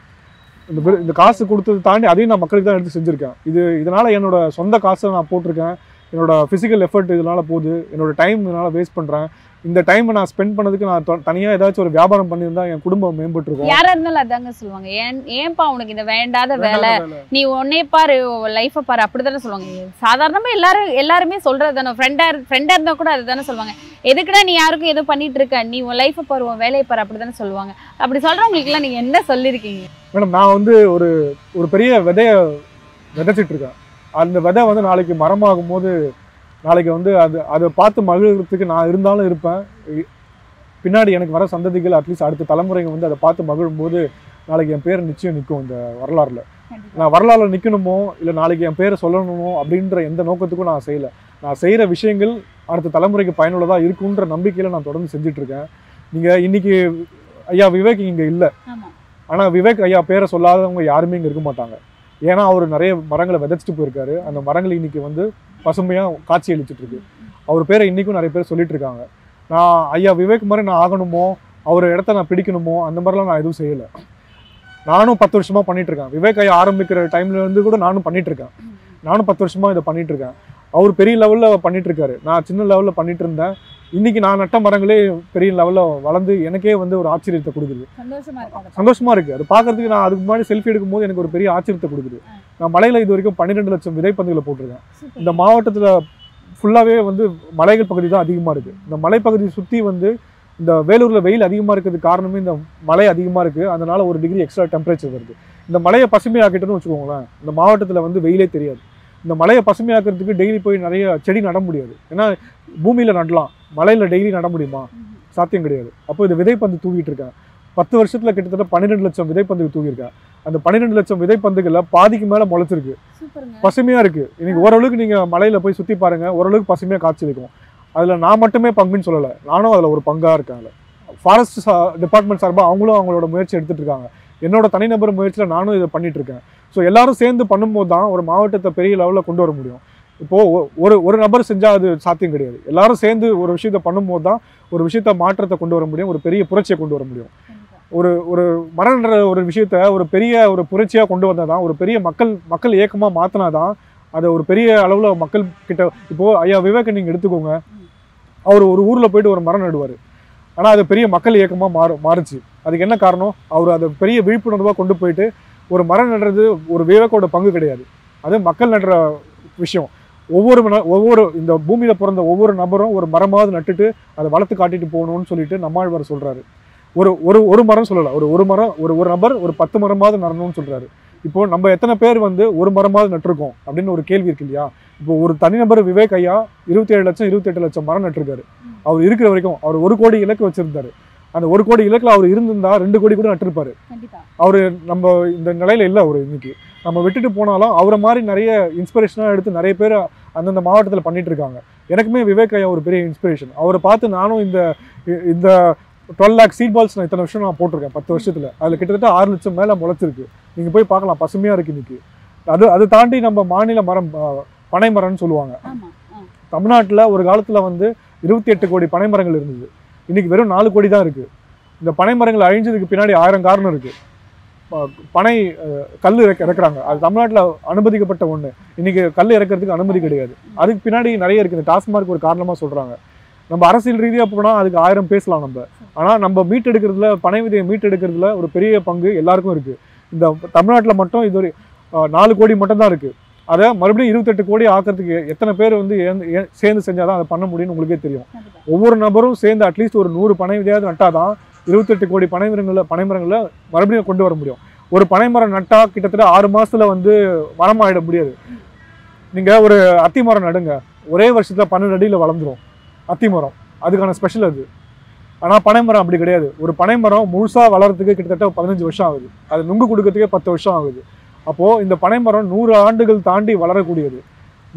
இந்த காசு கொடுத்தது தாண்டி அதையும் நான் மக்களுக்கு தான் எடுத்து செஞ்சுருக்கேன். இதனால் என்னோட சொந்த காசை நான் போட்டிருக்கேன். என்னோட ஃபிசிக்கல் எஃபர்ட் இதனால் போகுது, என்னோட டைம் இதனால் வேஸ்ட் பண்ணுறேன். இந்த டைமை நான் ஸ்பெண்ட் பண்ணதுக்கு நான் தனியாக ஏதாச்சும் ஒரு வியாபாரம் பண்ணியிருந்தா என் குடும்பம் மேம்பட்டுருக்கும். யாராக இருந்தாலும் அதாங்க சொல்லுவாங்க, ஏன்பா உனக்கு இந்த வேண்டாத வேலை, நீ உன்னை பாரு, லைஃபை பாரு, அப்படி தானே சொல்லுவாங்க. சாதாரணமாக எல்லாருமே சொல்கிறது தானே. ஃப்ரெண்டாக இருந்தால் கூட அது தானே சொல்லுவாங்க. எதுக்குடா நீ யாருக்கும் எதுவும் பண்ணிட்டு இருக்க, நீ உன் லைஃபை பாரு, உன் வேலையை பாரு, அப்படி தானே சொல்லுவாங்க. அப்படி சொல்கிறவங்களுக்குலாம் நீங்கள் என்ன சொல்லியிருக்கீங்க? மேடம், நான் ஒரு பெரிய விதையை விதைச்சிட்டு இருக்கேன். அந்த விதை நாளைக்கு மரமாகும் போது, நாளைக்கு அதை பார்த்து மகிழ்கிறதுக்கு நான் இருந்தாலும் இருப்பேன். பின்னாடி எனக்கு வர சந்ததிகள், அட்லீஸ்ட் அடுத்த தலைமுறைங்க அதை பார்த்து மகிழும்போது நாளைக்கு என் பேர் நிச்சயம் நிற்கும் இந்த வரலாறுல. நான் வரலாறுல நிற்கணுமோ இல்லை நாளைக்கு என் பேரை சொல்லணுமோ அப்படின்ற எந்த நோக்கத்துக்கும் நான் செய்யலை. நான் செய்கிற விஷயங்கள் அடுத்த தலைமுறைக்கு பயனுள்ளதாக இருக்குன்ற நம்பிக்கையில் நான் தொடர்ந்து செஞ்சிட்ருக்கேன். நீங்கள் இன்னைக்கு ஐயா விவேக் இங்கே இல்லை, ஆனால் விவேக் ஐயா பேரை சொல்லாதவங்க யாருமே இங்கே இருக்க மாட்டாங்க. ஏன்னா அவர் நிறைய மரங்களை விதைச்சிட்டு போயிருக்காரு. அந்த மரங்கள் இன்னைக்கு பசுமையாக காட்சி அளிச்சுட்டு இருக்கு. அவர் பேரை இன்றைக்கும் நிறைய பேர் சொல்லிட்டு இருக்காங்க. நான் ஐயா விவேக் மாதிரி நான் ஆகணுமோ, அவர் இடத்த நான் பிடிக்கணுமோ, அந்த மாதிரிலாம் நான் எதுவும் செய்யலை. நானும் 10 வருஷமாக பண்ணிகிட்ருக்கேன். விவேக் ஐயா ஆரம்பிக்கிற டைம்லேருந்து கூட நானும் பண்ணிகிட்ருக்கேன். நானும் 10 வருஷமாக இதை பண்ணிகிட்ருக்கேன். அவர் பெரிய லெவலில் பண்ணிகிட்ருக்காரு, நான் சின்ன லெவலில் பண்ணிகிட்டு இருந்தேன். இன்றைக்கி நான் நட்ட மரங்களே பெரிய லெவலில் வளர்ந்து எனக்கே ஒரு ஆச்சரியத்தை கொடுக்குது, சந்தோஷமாக இருக்குது. அது பார்க்குறதுக்கு நான் அதுக்கு முன்னாடி செல்ஃபி எடுக்கும்போது எனக்கு ஒரு பெரிய ஆச்சரியத்தை கொடுக்குது. நான் மலையில் இது வரைக்கும் 12 லட்சம் விதைப்பந்துகளை போட்டிருக்கேன். இந்த மாவட்டத்தில் ஃபுல்லாகவே மலைகள் பகுதி தான் அதிகமாக இருக்குது. இந்த மலைப்பகுதியை சுற்றி இந்த வேலூரில் வெயில் அதிகமாக இருக்கிறதுக்கு காரணமே இந்த மழை அதிகமாக இருக்குது. அதனால் 1 டிகிரி எக்ஸ்ட்ரா டெம்பரேச்சர் வருது. இந்த மலையை பசுமையாக்கிட்டோன்னு வச்சுக்கோங்களேன், இந்த மாவட்டத்தில் வெயிலே தெரியாது. இந்த மலையை பசுமையாக்கிறதுக்கு டெய்லி போய் நிறைய செடி நட முடியாது. ஏன்னா பூமியில் நடலாம், மலையில் டெய்லி நட முடியுமா? சாத்தியம் கிடையாது. அப்போ இந்த விதைப்பந்து தூக்கிட்டு இருக்கேன். 10 வருஷத்துல கிட்டத்தட்ட 12 லட்சம் விதைப்பந்துகள் தூக்கியிருக்கேன். அந்த 12 லட்சம் விதைப்பந்துகள்ல பாதிக்கு மேல முளைச்சிருக்கு, பசுமையா இருக்கு. இன்னைக்கு ஓரளவுக்கு நீங்க மலையில போய் சுத்தி பாருங்க, ஓரளவுக்கு பசுமையா காட்சி இருக்கும். அதுல நான் மட்டுமே பங்குன்னு சொல்லலை, நானும் அதுல ஒரு பங்கா இருக்கேன். அதுல ஃபாரஸ்ட் டிபார்ட்மெண்ட் சார்பாக அவங்களும் அவங்களோட முயற்சி எடுத்துட்டு இருக்காங்க. என்னோட தனிநபர் முயற்சியில் நானும் இதை பண்ணிட்டு இருக்கேன். ஸோ எல்லாரும் சேர்ந்து பண்ணும்போது தான் ஒரு மாவட்டத்தை பெரிய லெவலில் கொண்டு வர முடியும். இப்போது ஒரு நபர் செஞ்சால் அது சாத்தியம் கிடையாது. எல்லாரும் சேர்ந்து ஒரு விஷயத்தை பண்ணும்போது தான் ஒரு விஷயத்த மாற்றத்தை கொண்டு வர முடியும், ஒரு பெரிய புரட்சியை கொண்டு வர முடியும். ஒரு மரன்ற ஒரு விஷயத்த ஒரு பெரிய ஒரு புரட்சியாக கொண்டு வந்தால் தான், ஒரு பெரிய மக்கள் இயக்கமாக மாற்றினா தான் அதை ஒரு பெரிய அளவில் மக்கள் கிட்ட. இப்போது ஐயா விவேக் நீங்கள் எடுத்துக்கோங்க, அவர் ஒரு ஊரில் போயிட்டு ஒரு மரம் நடுவார், ஆனால் அது பெரிய மக்கள் இயக்கமாக மாறுச்சு. அதுக்கு என்ன காரணம்? அவர் அதை பெரிய விழிப்புணர்வாக கொண்டு போயிட்டு, ஒரு மரம் நடுறது ஒரு விவேக்கோட பங்கு கிடையாது, அது மக்கள் நடுற விஷயம். ஒவ்வொரு இந்த பூமியில் பிறந்த ஒவ்வொரு நபரும் ஒரு மரமாவது நட்டுட்டு அதை வளர்த்து காட்டிட்டு போகணும்னு சொல்லிட்டு நம்மாழ்வார் சொல்கிறாரு. ஒரு மரம் சொல்லலை, ஒரு மரம் ஒரு நபர் ஒரு 10 மரமாவது நடணும்னு சொல்கிறாரு. இப்போ நம்ம எத்தனை பேர் ஒரு மரமாவது நட்டிருக்கோம் அப்படின்னு ஒரு கேள்வி இருக்கு இல்லையா? இப்போ ஒரு தனிநபர் விவேக் ஐயா 28 லட்சம் மரம் நட்டிருக்காரு. அவர் இருக்கிற வரைக்கும் அவர் 1 கோடி இலக்கு வச்சிருந்தாரு. அந்த 1 கோடி இலக்குல அவர் இருந்திருந்தா 2 கோடி கூட நட்டிருப்பாரு. அவரு நம்ம இந்த நிலையில இல்லை. அவர் இன்னைக்கு நம்ம விட்டுட்டு போனாலும் அவரை மாதிரி நிறைய இன்ஸ்பிரேஷனாக எடுத்து நிறைய பேர் அந்தந்த மாவட்டத்தில் பண்ணிட்டு இருக்காங்க. எனக்குமே விவேக் ஐயா ஒரு பெரிய இன்ஸ்பிரேஷன். அவரை பார்த்து நானும் இந்த 12 lakh சீட் பால்ஸ் நான் இத்தனை வருஷம் நான் போட்டிருக்கேன் 10 வருஷத்துல. அதில் கிட்டத்தட்ட 6 லட்சம் மேலே முளைச்சிருக்கு. நீங்கள் போய் பார்க்கலாம், பசுமையாக இருக்கு இன்னைக்கு. அது தாண்டி நம்ம மாநில மரம் பனை மரம்னு சொல்லுவாங்க. தமிழ்நாட்டில் ஒரு காலத்தில் 28 கோடி பனை மரங்கள் இருந்தது. இன்னைக்கு வெறும் 4 கோடி தான் இருக்குது. இந்த பனை மரங்கள் அழிஞ்சதுக்கு பின்னாடி 1000 காரணம் இருக்குது. பனை கல் இறக்குறாங்க, அது தமிழ்நாட்டில் அனுமதிக்கப்பட்ட ஒன்று. இன்னைக்கு கல் இறக்கிறதுக்கு அனுமதி கிடையாது. அதுக்கு பின்னாடி நிறைய இருக்குது. இந்த டாஸ்மார்க் ஒரு காரணமாக சொல்கிறாங்க. நம்ம அரசியல் ரீதியாக போனால் அதுக்கு 1000 பேசலாம் நம்ம. ஆனால் நம்ம மீட்டெடுக்கிறதுல, பனை விதையை மீட்டெடுக்கிறதுல ஒரு பெரிய பங்கு எல்லாருக்கும் இருக்குது. இந்த தமிழ்நாட்டில் மட்டும் இது ஒரு 4 கோடி மட்டும்தான் இருக்குது. அதை மறுபடியும் 28 கோடி ஆக்கிறதுக்கு எத்தனை பேர் சேர்ந்து செஞ்சால் தான் அதை பண்ண முடியும்னு உங்களுக்கே தெரியும். ஒவ்வொரு நபரும் சேர்ந்து அட்லீஸ்ட் ஒரு 100 பனை விதையாவது நட்டால் தான் 28 கோடி பனைமரங்களை மறுபடியும் கொண்டு வர முடியும். ஒரு பனைமரம் நட்டா கிட்டத்தட்ட 6 மாசத்துல மரம் ஆயிட முடியாது. நீங்க ஒரு அத்தி மரம் நடுங்க, ஒரே வருஷத்துல 12 அடியில் வளர்ந்துரும் அத்திமரம். அதுக்கான ஸ்பெஷல் அது. ஆனால் பனைமரம் அப்படி கிடையாது. ஒரு பனைமரம் முழுசா வளர்றதுக்கு கிட்டத்தட்ட 15 வருஷம் ஆகுது. அது நுங்கு கொடுக்கறதுக்கே 10 வருஷம் ஆகுது. அப்போ இந்த பனைமரம் 100 ஆண்டுகள் தாண்டி வளரக்கூடியது.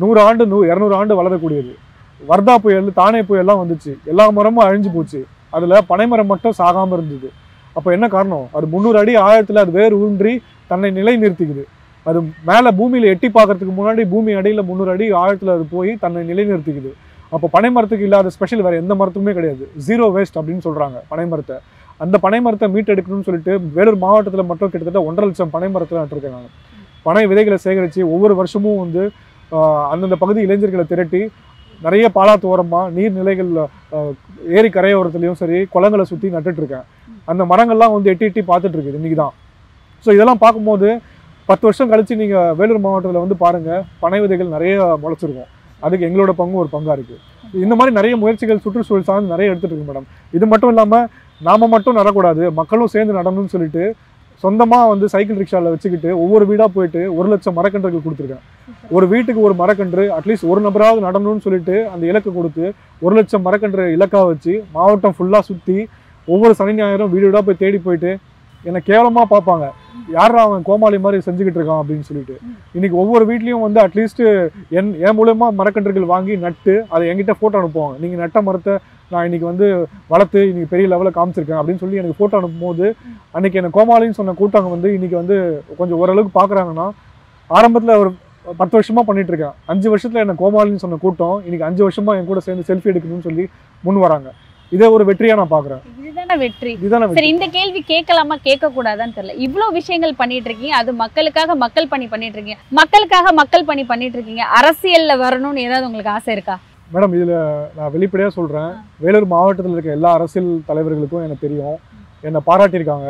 100 ஆண்டு 200 ஆண்டு வளரக்கூடியது. வர்தா புயல், தானே புயல்லாம் வந்துச்சு, எல்லா மரமும் அழிஞ்சு போச்சு. அதுல பனைமரம் மட்டும் சாகாம இருந்தது. அப்போ என்ன காரணம்? அது 300 அடி ஆழத்துல அது வேர் ஊன்றி தன்னை நிலை நிறுத்திக்குது. அது மேலே பூமியில எட்டி பார்க்கறதுக்கு முன்னாடி பூமி அடியில் 300 அடி ஆழத்துல அது போய் தன்னை நிலை நிறுத்திக்குது. அப்போ பனைமரத்துக்கு இல்லாத ஸ்பெஷல் வேற எந்த மரத்துக்குமே கிடையாது. 0 வேஸ்ட் அப்படின்னு சொல்றாங்க பனைமரத்தை. அந்த பனைமரத்தை மீட்டெடுக்கணும்னு சொல்லிட்டு வேலூர் மாவட்டத்தில் மட்டும் கிட்டத்தட்ட 1.5 லட்சம் பனைமரத்தில் நட்டிருக்கேன் நான். பனை விதைகளை சேகரித்து ஒவ்வொரு வருஷமும் அந்தந்த பகுதி இளைஞர்களை திரட்டி நிறைய பாலாத்து ஓரமாக நீர்நிலைகள், ஏரி கரையோரத்துலையும் சரி, குளங்களை சுற்றி நட்டுட்டு இருக்கேன். அந்த மரங்கள்லாம் எட்டி பார்த்துட்டு இருக்குது இன்னைக்கு தான். ஸோ இதெல்லாம் பார்க்கும்போது 10 வருஷம் கழிச்சு நீங்கள் வேலூர் மாவட்டத்தில் பாருங்கள், பனை விதைகள் நிறைய முளைச்சிருக்கும். அதுக்கு எங்களோட பங்கும் ஒரு பங்காக இருக்குது. இந்த மாதிரி நிறைய முயற்சிகள் சுற்றுச்சூழல் சார்ந்து நிறைய எடுத்துகிட்டு இருக்கு மேடம். இது மட்டும் இல்லாமல் நாம் மட்டும் நடக்கூடாது, மக்களும் சேர்ந்து நடணும்னு சொல்லிட்டு சொந்தமாக சைக்கிள் ரிக்ஷாவில் வச்சுக்கிட்டு ஒவ்வொரு வீடாக போயிட்டு 1 லட்சம் மரக்கன்றுகள் கொடுத்துருக்கேன். ஒரு வீட்டுக்கு ஒரு மரக்கன்று அட்லீஸ்ட் ஒரு நபராவது நடணும்னு சொல்லிட்டு அந்த இலக்கு கொடுத்து 1 லட்சம் மரக்கன்று இலக்காக வச்சு மாவட்டம் ஃபுல்லாக சுற்றி ஒவ்வொரு சனி ஞாயிறும் வீடு வீடாக போய் தேடி போயிட்டு என்னை கேவலமாக பார்ப்பாங்க, யாரா அவன் கோமாளி மாதிரி செஞ்சுக்கிட்டு இருக்கான் அப்படின்னு சொல்லிட்டு. இன்னைக்கு ஒவ்வொரு வீட்லேயும் அட்லீஸ்ட் என் மூலமா மரக்கன்றுகள் வாங்கி நட்டு அதை என்கிட்ட ஃபோட்டோ அனுப்புவாங்க. நீங்கள் நட்ட மரத்தை நான் இன்னைக்கு வளர்த்து இன்னைக்கு பெரிய லெவலில் காமிச்சிருக்கேன் அப்படின்னு சொல்லி எனக்கு ஃபோட்டோ அனுப்பும்போது அன்னைக்கு எனக்கு கோமாளின்னு சொன்ன கூட்டாங்க இன்னைக்கு கொஞ்சம் ஓரளவுக்கு பார்க்குறாங்கன்னா, ஆரம்பத்தில் ஒரு 10 வருஷமா பண்ணிட்டு இருக்கேன், 5 வருஷத்துல என்ன கோமாளின்னு சொன்ன கூட்டம் இன்னைக்கு 5 வருஷமா என் கூட சேர்ந்து செல்ஃபி எடுக்கணும்னு சொல்லி முன் வராங்க. இதை ஒரு வெற்றியா நான் பாக்குறேன். இதுதானே வெற்றி. சரி, இந்த கேள்வி கேட்கலாமா கேட்க கூடாதான்னு தெரியல. இவ்வளவு விஷயங்கள் பண்ணிட்டு இருக்கீங்க, அது மக்களுக்காக மக்கள் பணி பண்ணிட்டு இருக்கீங்க, மக்களுக்காக மக்கள் பணி பண்ணிட்டு இருக்கீங்க. அரசியல்ல வரணும்னு ஏதாவது உங்களுக்கு ஆசை இருக்கா? மேடம், இதுல நான் வெளிப்படையா சொல்றேன், வேலூர் மாவட்டத்தில் இருக்க எல்லா அரசியல் தலைவர்களுக்கும் எனக்கு தெரியும், என்னை பாராட்டியிருக்காங்க.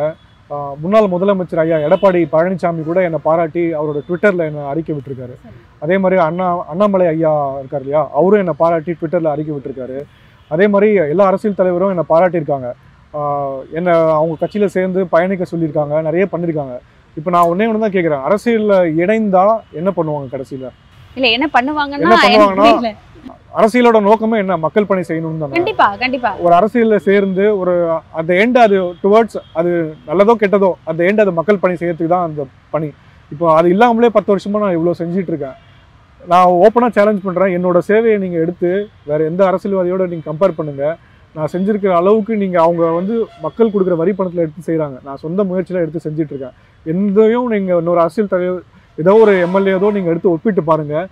முன்னாள் முதலமைச்சர் ஐயா எடப்பாடி பழனிசாமி கூட என்னை பாராட்டி அவரோட ட்விட்டரில் என்னை அறிக்கை விட்டுருக்காரு. அதே மாதிரி அண்ணாமலை ஐயா இருக்கார் இல்லையா, அவரும் என்னை பாராட்டி ட்விட்டரில் அறிக்கை விட்டுருக்காரு. அதே மாதிரி எல்லா அரசியல் தலைவரும் என்னை பாராட்டியிருக்காங்க, என்னை அவங்க கட்சியில் சேர்ந்து பயணிக்க சொல்லியிருக்காங்க, நிறைய பண்ணியிருக்காங்க. இப்போ நான் ஒன்றே ஒன்று தான் கேட்குறேன், அரசியலில் இணைந்தா என்ன பண்ணுவாங்க கடைசியில்? இல்லை என்ன பண்ணுவாங்கன்னா அரசியலோட நோக்கமே என்ன? மக்கள் பணி செய்யணும்னு தானே. கண்டிப்பா கண்டிப்பா. ஒரு அரசியலில் சேர்ந்து ஒரு அந்த எண்ட் அது டுவர்ட்ஸ் அது நல்லதோ கெட்டதோ அந்த எண்ட் அது மக்கள் பணி செய்யறதுக்கு தான் அந்த பணி. இப்போ அது இல்லாமலே 10 வருஷமா நான் இவ்வளோ செஞ்சுட்டு இருக்கேன். நான் ஓப்பனாக சேலஞ்ச் பண்ணுறேன், என்னோட சேவையை நீங்கள் எடுத்து வேறு எந்த அரசியல்வாதியோட நீங்கள் கம்பேர் பண்ணுங்கள். நான் செஞ்சுருக்கிற அளவுக்கு நீங்கள் அவங்க வந்து மக்கள் கொடுக்குற வரி பணத்தில் எடுத்து செய்கிறாங்க, நான் சொந்த முயற்சியில் எடுத்து செஞ்சிட்ருக்கேன். எந்தையும் நீங்கள் இன்னொரு அரசியல் தலைவர் ஏதோ ஒரு எம்எல்ஏதோ நீங்கள் எடுத்து ஒப்பிட்டு பாருங்கள்,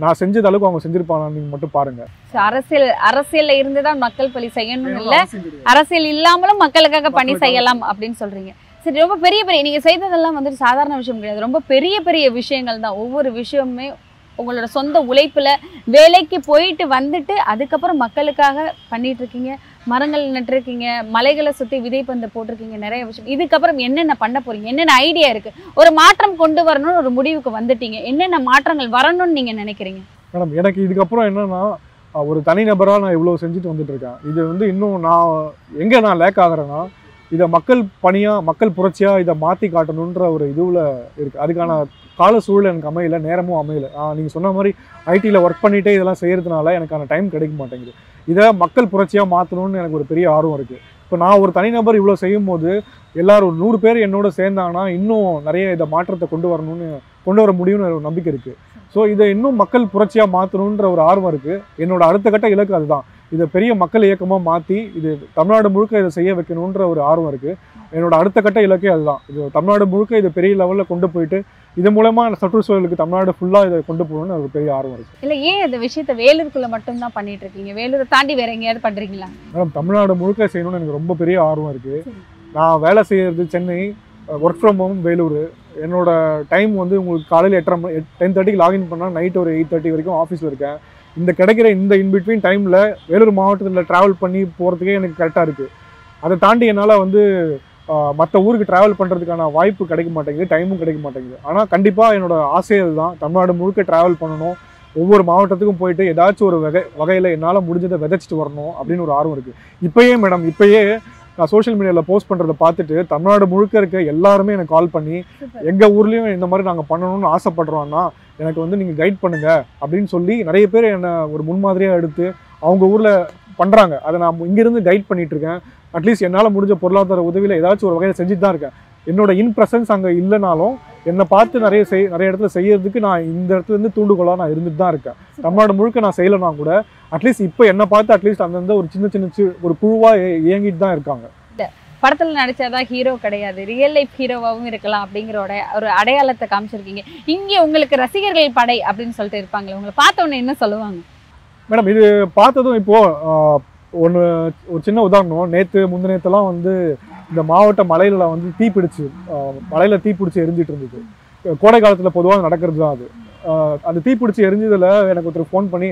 நான் செஞ்சது அளவுக்கு அவங்க செஞ்சிருப்பாங்க நீங்கள் மட்டும் பாருங்கள். அரசியல்ல இருந்து தான் மக்கள் பணி செய்யணும் இல்லை, அரசியல் இல்லாமலும் மக்களுக்காக பணி செய்யலாம் அப்படின்னு சொல்கிறீங்க. சரி, ரொம்ப பெரிய நீங்கள் செய்ததெல்லாம் வந்துட்டு சாதாரண விஷயம் கிடையாது, ரொம்ப பெரிய பெரிய விஷயங்கள் தான். ஒவ்வொரு விஷயமுமே உங்களோட சொந்த உழைப்பில் வேலைக்கு போயிட்டு வந்துட்டு அதுக்கப்புறம் மக்களுக்காக பண்ணிட்டு இருக்கீங்க. மரங்கள் நட்டுருக்கீங்க, மலைகளை சுற்றி விதைப்பந்து போட்டிருக்கீங்க, நிறைய விஷயம். இதுக்கப்புறம் என்னென்ன பண்ண போறீங்க? என்னென்ன ஐடியா இருக்குது? ஒரு மாற்றம் கொண்டு வரணும்னு ஒரு முடிவுக்கு வந்துட்டீங்க, என்னென்ன மாற்றங்கள் வரணும்னு நீங்கள் நினைக்கிறீங்க? மேடம், எனக்கு இதுக்கப்புறம் என்னன்னா, ஒரு தனிநபராக நான் இவ்வளோ செஞ்சுட்டு வந்துட்டு இருக்கேன். இது வந்து இன்னும் நான் லேக் ஆகிறேன்னா, இதை மக்கள் பணியாக மக்கள் புரட்சியாக இதை மாற்றி காட்டணுன்ற ஒரு இதுவில் இருக்குது. அதுக்கான கால சூழல் எனக்கு அமையல, நேரமும் அமையல. நீங்கள் சொன்ன மாதிரி ஐடியில் ஒர்க் பண்ணிகிட்டே இதெல்லாம் செய்கிறதுனால எனக்கான டைம் கிடைக்க மாட்டேங்குது. இதை மக்கள் புரட்சியாக மாற்றணும்னு எனக்கு ஒரு பெரிய ஆர்வம் இருக்குது. இப்போ நான் ஒரு தனிநபர் இவ்வளோ செய்யும் போது எல்லோரும் 100 பேர் என்னோட சேர்ந்தாங்கன்னா இன்னும் நிறைய இதை மாற்றத்தை கொண்டு வர முடியும்னு ஒரு நம்பிக்கை இருக்குது. ஸோ இதை இன்னும் மக்கள் புரட்சியாக மாற்றணுன்ற ஒரு ஆர்வம் இருக்குது. என்னோட அடுத்த கட்ட இலக்கு அதுதான். இதை பெரிய மக்கள் இயக்கமாக மாற்றி இது தமிழ்நாடு முழுக்க இதை செய்ய வைக்கணுன்ற ஒரு ஆர்வம் இருக்குது. என்னோட அடுத்த கட்ட இலக்கே அதுதான். இது தமிழ்நாடு முழுக்க இதை பெரிய லெவலில் கொண்டு போயிட்டு இது மூலமாக சுற்றுச்சூழலுக்கு தமிழ்நாடு ஃபுல்லாக இதை கொண்டு போகணும்னு ஒரு பெரிய ஆர்வம் இருக்குது. இல்லை, ஏன் இந்த விஷயத்தை வேலூருக்குள்ளே மட்டும்தான் பண்ணிட்டு இருக்கீங்க? வேலூரை தாண்டி வேற எங்கேயாவது பண்ணுறீங்களா? மேடம், தமிழ்நாடு முழுக்க செய்யணும்னு எனக்கு ரொம்ப பெரிய ஆர்வம் இருக்குது. நான் வேலை செய்கிறது Chennai, work from home Vellore. என்னோட டைம் வந்து உங்களுக்கு காலையில் 10:30 லாகின் பண்ணால் நைட் ஒரு 8:30 வரைக்கும் ஆஃபீஸில் இருக்கேன். இந்த கிடைக்கிற இந்த இன்பிட்வீன் டைமில் வேலூர் மாவட்டத்தில் ட்ராவல் பண்ணி போகிறதுக்கே எனக்கு கரெக்டாக இருக்குது. அதை தாண்டி என்னால் வந்து மற்ற ஊருக்கு ட்ராவல் பண்ணுறதுக்கான வாய்ப்பு கிடைக்க மாட்டேங்குது, டைமும் கிடைக்க மாட்டேங்குது. ஆனால் கண்டிப்பாக என்னோட ஆசை அதுதான், தமிழ்நாடு முழுக்க ட்ராவல் பண்ணணும், ஒவ்வொரு மாவட்டத்துக்கும் போயிட்டு ஏதாச்சும் ஒரு வகையில் என்னால் முடிஞ்சதை விதைச்சிட்டு வரணும் அப்படின்னு ஒரு ஆர்வம் இருக்குது. இப்போயே நான் சோஷியல் மீடியாவில் போஸ்ட் பண்ணுறதை பார்த்துட்டு தமிழ்நாடு முழுக்க இருக்க எல்லாருமே எனக்கு கால் பண்ணி எங்கள் ஊர்லேயும் இந்த மாதிரி நாங்கள் பண்ணணும்னு ஆசைப்படுறோன்னா எனக்கு வந்து நீங்கள் கைட் பண்ணுங்கள் அப்படின்னு சொல்லி நிறைய பேர் என்னை ஒரு முன்மாதிரியாக எடுத்து அவங்க ஊரில் பண்ணுறாங்க. அதை நான் இங்கேருந்து கைட் பண்ணிகிட்ருக்கேன். அட்லீஸ்ட் என்னால் முடிஞ்ச பொருளாதார உதவியில் ஏதாச்சும் ஒரு வகையில் செஞ்சுட்டு தான் இருக்கேன். என்னோட இன்ப்ரெசன்ஸ் அங்கே இல்லைனாலும் என்னை பார்த்து நிறைய இடத்துல செய்யறதுக்கு நான் இந்த இடத்துலேருந்து தூண்டுகோலாக நான் இருந்துட்டு தான் இருக்கேன். தமிழ்நாடு முழுக்க நான் செய்யலைனா கூட அட்லீஸ்ட் இப்போ என்னை பார்த்து அட்லீஸ்ட் அந்தந்த ஒரு சின்ன ஒரு குழுவாக இயங்கிட்டு தான் இருக்காங்க. படத்தில் நடிச்சாதான் ஹீரோ கிடையாது, ரியல் லைஃப் ஹீரோவாகவும் இருக்கலாம் அப்படிங்கிற ஒரு அடையாளத்தை காமிச்சிருக்கீங்க. இங்கே உங்களுக்கு ரசிகர்கள் படை அப்படின்னு சொல்லிட்டு இருப்பாங்களே, உங்களை பார்த்த உடனே என்ன சொல்லுவாங்க? மேடம், இது பார்த்ததும் இப்போது ஒரு சின்ன உதாரணம். முந்தினேத்தெல்லாம் வந்து இந்த மாவட்ட மலையில் வந்து மலையில் தீப்பிடிச்சி எரிஞ்சிட்டு இருந்தது. கோடை காலத்தில் பொதுவாக நடக்கிறது தான் அது. அந்த தீப்பிடிச்சி எரிஞ்சதில் எனக்கு ஒருத்தர் ஃபோன் பண்ணி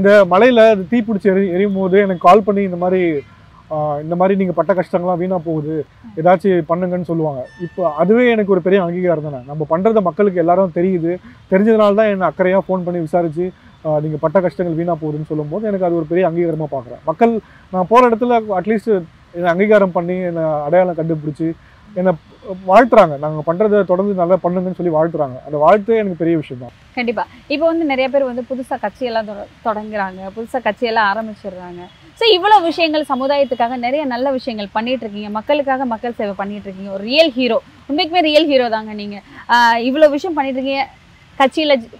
இந்த மலையில் தீப்பிடிச்சி எரியும் போது எனக்கு கால் பண்ணி இந்த மாதிரி நீங்கள் பட்ட கஷ்டங்கள்லாம் வீணாக போகுது, ஏதாச்சும் பண்ணுங்கன்னு சொல்லுவாங்க. இப்போ அதுவே எனக்கு ஒரு பெரிய அங்கீகாரம் தானே. நம்ம பண்ணுறத மக்களுக்கு எல்லாரும் தெரிஞ்சதுனால தான் என்னை அக்கறையாக ஃபோன் பண்ணி விசாரித்து நீங்கள் பட்ட கஷ்டங்கள் வீணாக போகுதுன்னு சொல்லும்போது எனக்கு அது ஒரு பெரிய அங்கீகாரமாக பார்க்குறேன். மக்கள் நான் போகிற இடத்துல அட்லீஸ்ட் என்னை அங்கீகாரம் பண்ணி என்னை அடையாளம் கண்டுபிடிச்சி என்னை வாழ்த்துறாங்க. நாங்கள் பண்ணுறதை தொடர்ந்து நல்லா பண்ணுங்கன்னு சொல்லி வாழ்த்துறாங்க. அந்த வாழ்த்து எனக்கு பெரிய விஷயம் தான். கண்டிப்பாக. இப்போ வந்து நிறைய பேர் வந்து புதுசாக கட்சியெல்லாம் தொடங்குறாங்க, புதுசாக கட்சியெல்லாம் ஆரம்பிச்சிடுறாங்க. ஸோ இவ்வளோ விஷயங்கள் சமுதாயத்துக்காக நிறைய நல்ல விஷயங்கள் பண்ணிட்டு இருக்கீங்க, மக்களுக்காக மக்கள் சேவை பண்ணிட்டு இருக்கீங்க. ஒரு ரியல் ஹீரோ, உண்மைக்குமே ரியல் ஹீரோ தாங்க நீங்கள். இவ்வளோ விஷயம் பண்ணிட்டு இருக்கீங்க.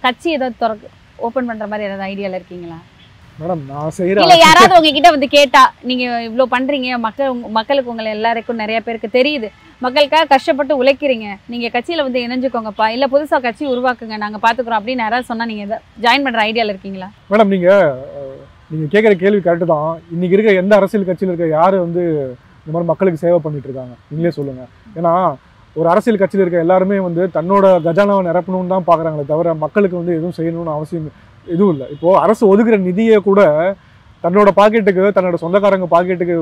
கட்சி ஏதாவது ஓப்பன் பண்ணுற மாதிரி ஏதாவது ஐடியாவில் இருக்கீங்களா? மேடம், நான் செய்கிறேன். இல்லை, யாராவது உங்ககிட்ட வந்து கேட்டா நீங்கள் இவ்வளோ பண்ணுறீங்க, மக்களுக்கு உங்களை எல்லாருக்கும் நிறைய பேருக்கு தெரியுது, மக்களுக்காக கஷ்டப்பட்டு உழைக்கிறீங்க, நீங்கள் கட்சியில் வந்து இணைஞ்சுக்கோங்கப்பா, இல்லை புதுசாக கட்சி உருவாக்குங்க, நாங்கள் பார்த்துக்குறோம் அப்படின்னு யாராவது சொன்னால் நீங்கள் ஜாயின் பண்ணுற ஐடியாவில் இருக்கீங்களா? மேடம், நீங்கள் கேட்குற கேள்வி கரெக்டு தான். இன்றைக்கி இருக்க எந்த அரசியல் கட்சியில் இருக்க யார் வந்து இந்த மாதிரி மக்களுக்கு சேவை பண்ணிட்டு இருக்காங்க நீங்களே சொல்லுங்கள். ஏன்னா ஒரு அரசியல் கட்சியில் இருக்க எல்லாருமே வந்து தன்னோட கஜானாவை நிரப்பணும்னு தான் பார்க்குறாங்களே தவிர மக்களுக்கு வந்து எதுவும் செய்யணும்னு அவசியம் எதுவும் இல்லை. இப்போது அரசு ஒதுக்குற நிதியை கூட தன்னோட பாக்கெட்டுக்கு, தன்னோட சொந்தக்காரங்க பாக்கெட்டுக்கு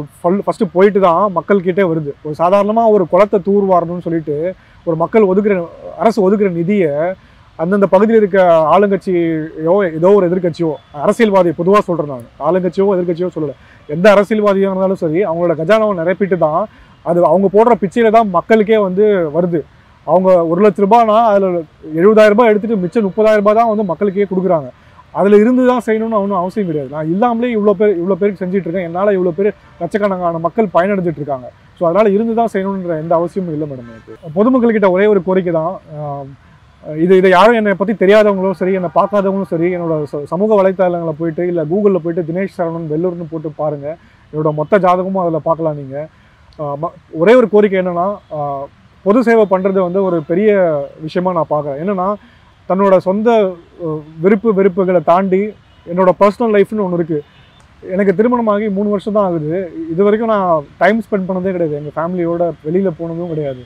ஃபஸ்ட்டு போயிட்டு தான் மக்கள்கிட்டே வருது. ஒரு சாதாரணமாக ஒரு குளத்தை தூர்வாரணும்னு சொல்லிட்டு அரசு ஒதுக்குற நிதியை அந்தந்த பகுதியில் இருக்க ஆளுங்கட்சியோ ஏதோ ஒரு எதிர்கட்சியோ, அரசியல்வாதி பொதுவாக சொல்கிறேன் நான், ஆளுங்கட்சியோ எதிர்கட்சியோ சொல்லலை, எந்த அரசியல்வாதியாக இருந்தாலும் சரி அவங்களோட கஜானாவை நிரப்பிட்டு தான் அது அவங்க போடுற பிச்சையில் தான் மக்களுக்கே வந்து வருது. அவங்க 1 லட்ச ரூபாய்னா அதில் 70,000 ரூபாய் எடுத்துகிட்டு மிச்சம் 30,000 ரூபாய் தான் வந்து மக்களுக்கே கொடுக்குறாங்க. அதில் இருந்து தான் செய்யணும்னு ஒன்றும் அவசியம் கிடையாது. நான் இல்லாமலே இவ்வளோ பேருக்கு செஞ்சுட்டு இருக்கேன், என்னால் இவ்வளோ பேர் லட்சக்கணக்கான மக்கள் பயனடைஞ்சிட்டு இருக்காங்க. ஸோ அதனால் இருந்து தான் செய்யணுன்ற எந்த அவசியமும் இல்லை மேடம். எனக்கு பொதுமக்கள்கிட்ட ஒரே ஒரு கோரிக்கை தான், இதை யாரும் என்னை பற்றி தெரியாதவங்களும் சரி, என்னை பார்க்காதவங்களும் சரி, என்னோட சமூக வலைத்தளங்களை போயிட்டு இல்லை கூகுளில் போயிட்டு தினேஷ் சரவணன் வெள்ளூர்னு போட்டு பாருங்கள். என்னோட மொத்த ஜாதகமும் அதில் பார்க்கலாம். நீங்கள் ஒரே ஒரு கோரிக்கை என்னென்னா, பொது சேவை பண்ணுறது வந்து ஒரு பெரிய விஷயமா நான் பார்க்குறேன். என்னென்னா, தன்னோட சொந்த வெறுப்புகளை தாண்டி என்னோட பர்சனல் லைஃப்னு ஒன்று இருக்குது. எனக்கு திருமணமாகி 3 வருஷம் தான் ஆகுது. இது வரைக்கும் நான் டைம் ஸ்பெண்ட் பண்ணதே கிடையாது, எங்கள் ஃபேமிலியோட வெளியில் போனதும் கிடையாது.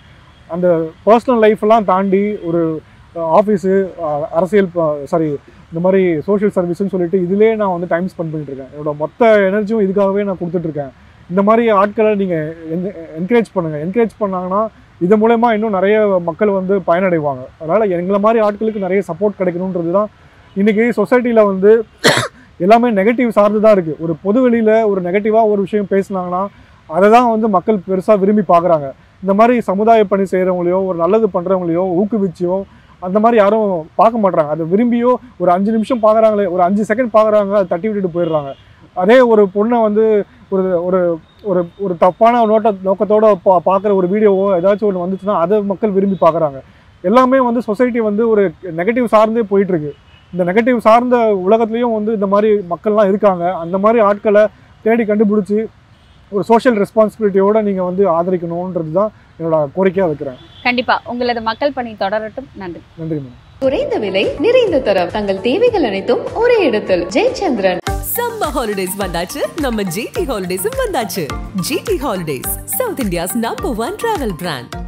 அந்த பர்சனல் லைஃப்லாம் தாண்டி ஒரு ஆஃபீஸு, அரசியல் இந்த மாதிரி சோஷியல் சர்வீஸ்ன்னு சொல்லிட்டு இதிலே நான் வந்து டைம் ஸ்பெண்ட் பண்ணிட்டுருக்கேன். என்னோட மொத்த எனர்ஜியும் இதுக்காகவே நான் கொடுத்துட்ருக்கேன். இந்த மாதிரி ஆட்களை நீங்கள் என்கரேஜ் பண்ணுங்கள். என்கரேஜ் பண்ணாங்கன்னா இது மூலமா இன்னும் நிறைய மக்கள் வந்து பயனடைவாங்க. அதனால் எங்களை மாதிரி ஆட்களுக்கு நிறைய சப்போர்ட் கிடைக்கணுன்றது தான். இன்றைக்கி சொசைட்டியில் வந்து எல்லாமே நெகட்டிவ் சார்ந்து தான் இருக்குது. ஒரு பொது வெளியில் ஒரு நெகட்டிவாக ஒரு விஷயம் பேசுனாங்கன்னா அதை தான் வந்து மக்கள் பெருசாக விரும்பி பார்க்குறாங்க. இந்த மாதிரி சமுதாய பணி செய்கிறவங்களையோ ஒரு நல்லது பண்ணுறவங்களையோ ஊக்குவிச்சியோ அந்த மாதிரி யாரும் பார்க்க மாட்றாங்க. அதை விரும்பியோ ஒரு 5 நிமிஷம் பார்க்குறாங்களே, ஒரு 5 செகண்ட் பார்க்குறாங்க, அதை தட்டி விட்டுட்டு போயிடுறாங்க. அதே ஒரு பொண்ணை வந்து ஒரு ஒரு ஒரு ஒரு தப்பான நோக்கத்தோடு பார்க்குற ஒரு வீடியோவோ ஏதாச்சும் ஒன்று வந்துச்சுன்னா அதை மக்கள் விரும்பி பார்க்குறாங்க. எல்லாமே வந்து சொசைட்டி வந்து ஒரு நெகட்டிவ் சார்ந்தே போயிட்டுருக்கு. இந்த நெகட்டிவ் சார்ந்த உலகத்துலேயும் வந்து இந்த மாதிரி மக்கள்லாம் இருக்காங்க. அந்த மாதிரி ஆட்களை தேடி கண்டுபிடிச்சி ஒரு சோஷியல் ரெஸ்பான்சிபிலிட்டியோடு நீங்கள் வந்து ஆதரிக்கணுன்றது தான் என்னோட கோரிக்கையாக வைக்கிறேன். கண்டிப்பாக உங்களது மக்கள் பணி தொடரட்டும். நன்றி. நன்றி மேம். குறைந்த விலை, நிறைந்த தரம், தங்கள் தேவைகள் அனைத்தும் ஒரே இடத்தில். ஜெயச்சந்திரன். சம்மர் ஹாலிடேஸ் வந்தாச்சு, நம்ம ஜிடி ஹாலிடேஸும் வந்தாச்சு. GT holidays, South India's number 1 travel brand.